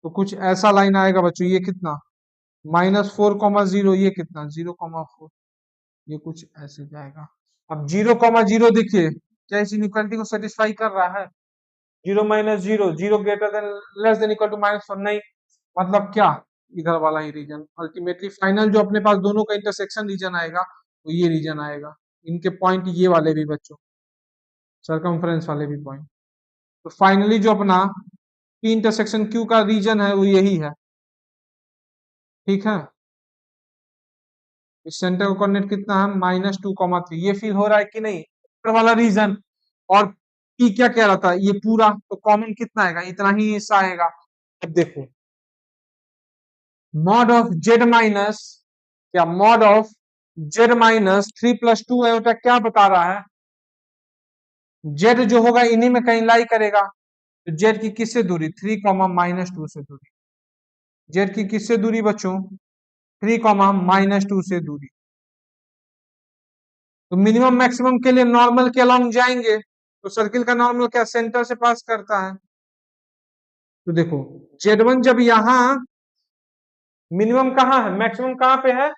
तो कुछ ऐसा लाइन आएगा बच्चों, ये कितना -4,0, ये कितना 0,4, ये कुछ ऐसे जाएगा। अब 0,0 देखिए क्या इस इनइक्वालिटी को सेटिस्फाई कर रहा है, 0 - 0 0 greater than less than equal to -4 नहीं, मतलब क्या इधर वाला ही रीजन। अल्टीमेटली फाइनल जो अपने पास दोनों का इंटरसेक्शन रीजन आएगा वो ये रीजन आएगा, इनके पॉइंट ये वाले भी बच्चों, सरकमफ्रेंस वाले भी पॉइंट। तो फाइनली जो अपना पी इंटरसेक्शन क्यू का रीजन है वो यही है, ठीक है। इस सेंटर का कोऑर्डिनेट कितना है, -2,3। ये फील हो रहा है कि नहीं, ऊपर वाला रीजन और पी क्या कह रहा था, ये पूरा, तो कॉमन कितना आएगा, इतना ही हिस्सा आएगा। अब देखो मॉड ऑफ जेड माइनस, क्या mod of z minus 3 + 2 iota क्या बता रहा है, जेड जो होगा इन्हीं में कहीं लाई करेगा। तो जेड की किससे दूरी, 3, -2 से दूरी। जेड की किससे दूरी बच्चों, 3, -2 से दूरी। तो मिनिमम मैक्सिमम के लिए नॉर्मल के अलोंग जाएंगे, तो सर्किल का नॉर्मल क्या सेंटर से पास करता है। तो देखो Z1 जब यहां मिनिमम कहाँ है, मैक्सिमम कहाँ पे है,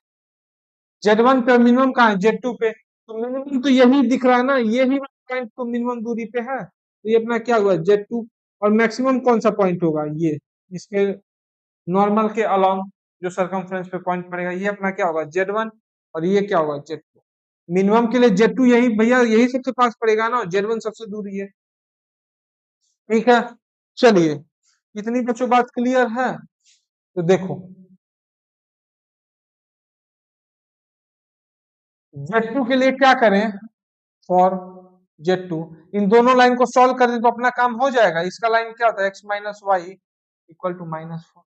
Z1 पे, मिनिमम कहाँ है Z2 पे। तो मिनिमम तो यही दिख रहा है ना, यही पॉइंट तो मिनिमम दूरी पे है, तो ये अपना क्या हुआ Z2। और मैक्सिमम कौन सा पॉइंट होगा, ये इसके नॉर्मल के अलोंग जो सरकमफ्रेंस पे पॉइंट पड़ेगा, ये अपना क्या होगा Z1, और ये क्या होगा Z2। मिनिमम के लिए Z2 यही भैया, यही सबसे पास पड़ेगा ना, Z1 सबसे दूरी है, ठीक है। चलिए इतनी बच्चों बात क्लियर है। तो देखो Z2 के लिए क्या करें, फॉर Z2 इन दोनों लाइन को सॉल्व कर दें तो अपना काम हो जाएगा। इसका लाइन क्या होता है, x-y इक्वल टू -4।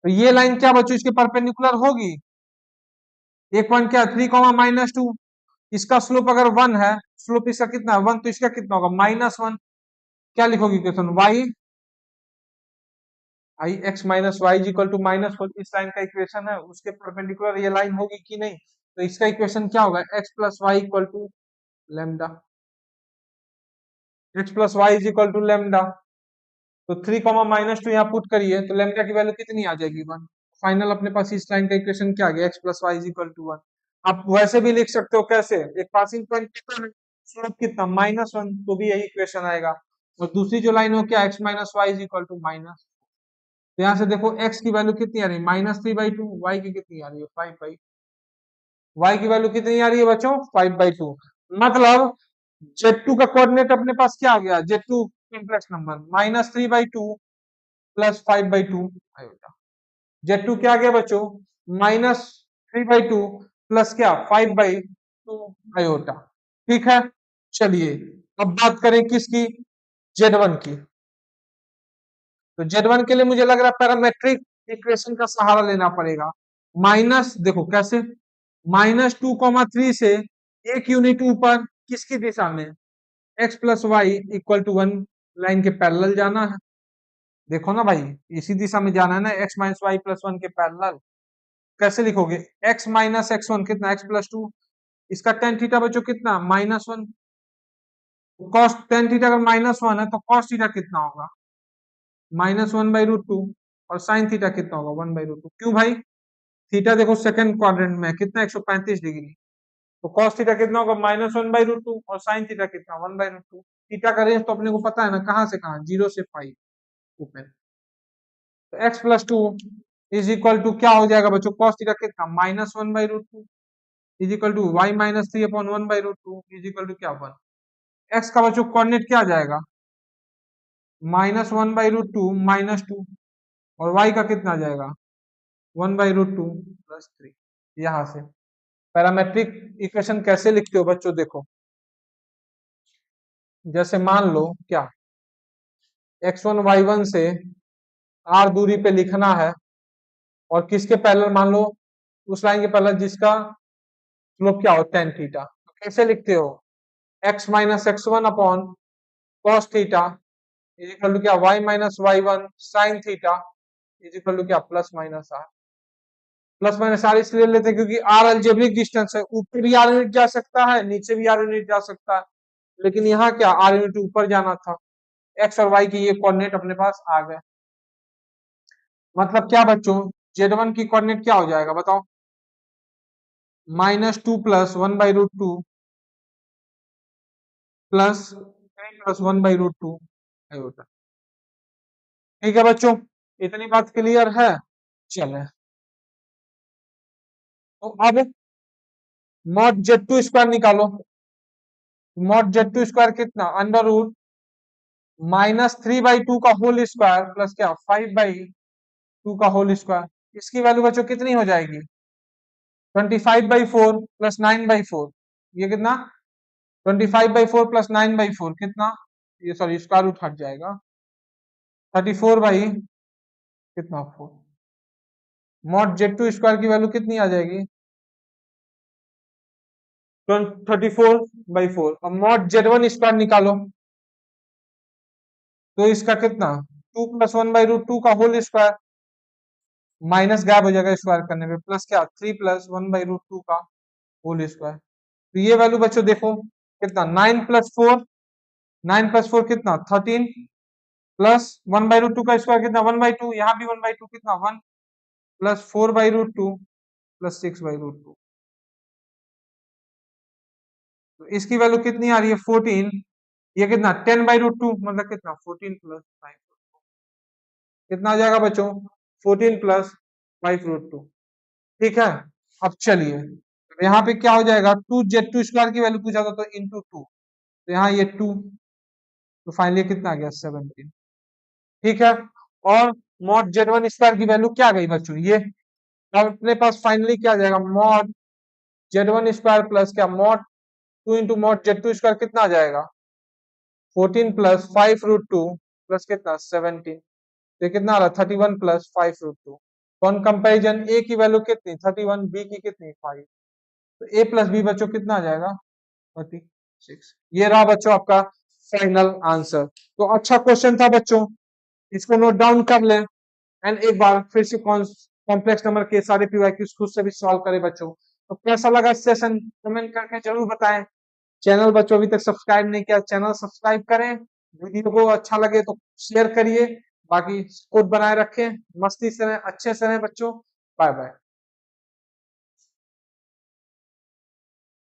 तो ये लाइन क्या बच्चों इसके परपेंडिकुलर होगी, एक पॉइंट क्या 3, -2, इसका स्लोप अगर 1 है, स्लोप इसका कितना है 1, तो इसका कितना होगा -1। क्या लिखोगे equation, y i x-y equal to -4, इस लाइन का इक्वेशन है, उसके परपेंडिकुलर ये लाइन होगी कि नहीं। तो इसका इक्वेशन क्या होगा, x+y equal to lambda, x+y equal to lambda. तो 3, -2 यहाँ पुट करिए तो लैम्डा की वैल्यू कितनी आ जाएगी 1। फाइनल अपने पास इस लाइन का इक्वेशन क्या आ गया, x+y इक्वल टू 1। आप वैसे भी लिख सकते हो, कैसे, एक पासिंग पॉइंट कितना है, स्लोप कितना -1, तो भी यही इक्वेशन आएगा। और दूसरी जो लाइन हो क्या, x-y इक्वल टू माइनस। तो यहाँ से देखो x की वैल्यू कितनी आ रही है -3/2, y की कितनी आ रही है 5/2, y की वैल्यू कितनी आ रही है बच्चों 5/2। मतलब Z2 का कोऑर्डिनेट अपने पास क्या आ गया, Z2 complex number -3/2 + 5/2 iota. Z2 क्या आ गया बच्चों, -3/2 प्लस क्या 5/2 आयोटा, ठीक है। चलिए अब बात करें किसकी, Z1 की। तो Z1 के लिए मुझे लग रहा है पैरामेट्रिक इक्वेशन का सहारा लेना पड़ेगा। माइनस देखो कैसे, -2, 3 से एक यूनिट ऊपर किसकी दिशा में, x+y इक्वल टू 1 लाइन के पैरेलल जाना है। देखो ना भाई, इसी दिशा में जाना है ना, x-y+1 के पैरेलल। कैसे लिखोगे, x-x1 कितना, x+2, इसका tan थीटा बच्चों कितना -1, cos tan थीटा अगर -1 है तो cos थीटा कितना होगा -1/√2, और sin थीटा कितना होगा 1/√2। क्यों भाई, थीटा देखो सेकंड क्वाड्रेंट में कितना 135 डिग्री, तो cos थीटा कितना होगा -1/√2, और sin थीटा कितना 1/√2। थीटा का रेंज तो अपने को पता है ना, कहां से कहां, 0 से 5 ऊपर। तो x+2 इज इक्वल टू क्या हो जाएगा बच्चों, cos थीटा कितना -1/√2 is equal to y-3/1/√2 is equal to क्या 1। x का बच्चों कोऑर्डिनेट क्या आ जाएगा, -1/√2 -2, और y का कितना आ जाएगा 1/√2 + 3। यहां से पैरामेट्रिक इक्वेशन कैसे लिखते हो बच्चों, देखो जैसे मान लो क्या, x1 y1 से r दूरी पे लिखना है, और किसके पैरेलल, मान लो उस लाइन के पैरेलल जिसका स्लोप क्या हो tan थीटा। तो कैसे लिखते हो, x-x1 upon cos theta is equal to क्या y-y1 sin theta is equal to क्या +-r। +-r इसलिए लेते हैं क्योंकि r अलजेब्रिक डिस्टेंस है, ऊपर भी r यूनिट जा सकता है, नीचे भी r यूनिट जा सकता है, लेकिन यहाँ क्या r यूनिट ऊपर जाना था। x और y की ये कोऑर्डिनेट अपने पास आ गए। मतलब क्या बच्चों, Z1 की कोऑर्डिनेट क्या हो जाएगा बताओ, -2 + 1/√2 + 3 + 1/√2 आयोटा, ठीक है बच्चों। इतनी बात क्लियर है? चले, तो अब मॉड जेड टू स्क्वायर निकालो। मॉड जेड टू स्क्वायर कितना, अंडर रूट -3/2 का होल स्क्वायर प्लस क्या 5/2 का होल स्क्वायर। इसकी वैल्यू बच्चों कितनी हो जाएगी, 25/4 प्लस 9/4। ये कितना, 25/4 प्लस 9/4 कितना, ये सॉरी स्क्वायर रूट हट जाएगा, 34 बाई कितना 4। मॉड जेड टू स्क्वायर की वैल्यू कितनी आ जाएगी, 34/4। अब मॉड जेड वन स्क्वायर निकालो, तो इसका कितना 2 + 1/√2 का होल स्क्वायर, माइनस गैप हो जाएगा स्क्वायर करने पे, प्लस क्या 3 + 1/√2 का होल स्क्वायर। तो ये वैल्यू बच्चों देखो कितना 9 + 4 कितना 13 प्लस 1/√2 का स्क्वायर कितना 1/2, यहाँ भी 1/2 कितना 1 प्लस 4/√2 प्लस 6/√2। तो इसकी वैल्यू कितनी आ रही है 14। ये कितना 10/√2 मतलब कितना 14 + 5, कितना आ जाएगा बच्चों 14 + 5√2। ठीक है। अब चलिए यहाँ पे क्या हो जाएगा, 2z2 स्क्वायर की वैल्यू पूछा था तो इंटू 2, तो यहाँ ये 2, तो फाइनली कितना आ गया 17। ठीक है। और मॉड जेड वन स्क्वायर की वैल्यू क्या आ गई बच्चों, ये अपने पास फाइनली क्या आ जाएगा, mod z one square plus क्या mod 2 into mod z two square कितना आ जाएगा 14 + 5√2 प्लस कितना 17। तो कितना आ रहा 31 + 5√2। कौन कंपेरिजन, ए की वैल्यू कितनी 31, बी की कितनी 5, तो ए प्लस बी बच्चों कितना आ जाएगा 36। ये रहा बच्चों आपका फाइनल आंसर। तो अच्छा क्वेश्चन था बच्चों, इसको नोट डाउन कर ले, एंड एक बार फिर से कॉम्प्लेक्स नंबर के सारे पीवाईक्यूज खुद से भी सॉल्व करें बच्चों। तो कैसा लगा सेशन कमेंट करके जरूर बताएं। चैनल बच्चों अभी तक सब्सक्राइब नहीं किया, चैनल सब्सक्राइब करें, वीडियो को अच्छा लगे तो शेयर करिए, बाकी कोड बनाए रखें, मस्ती से रहें, अच्छे से रहें बच्चों। Bye bye.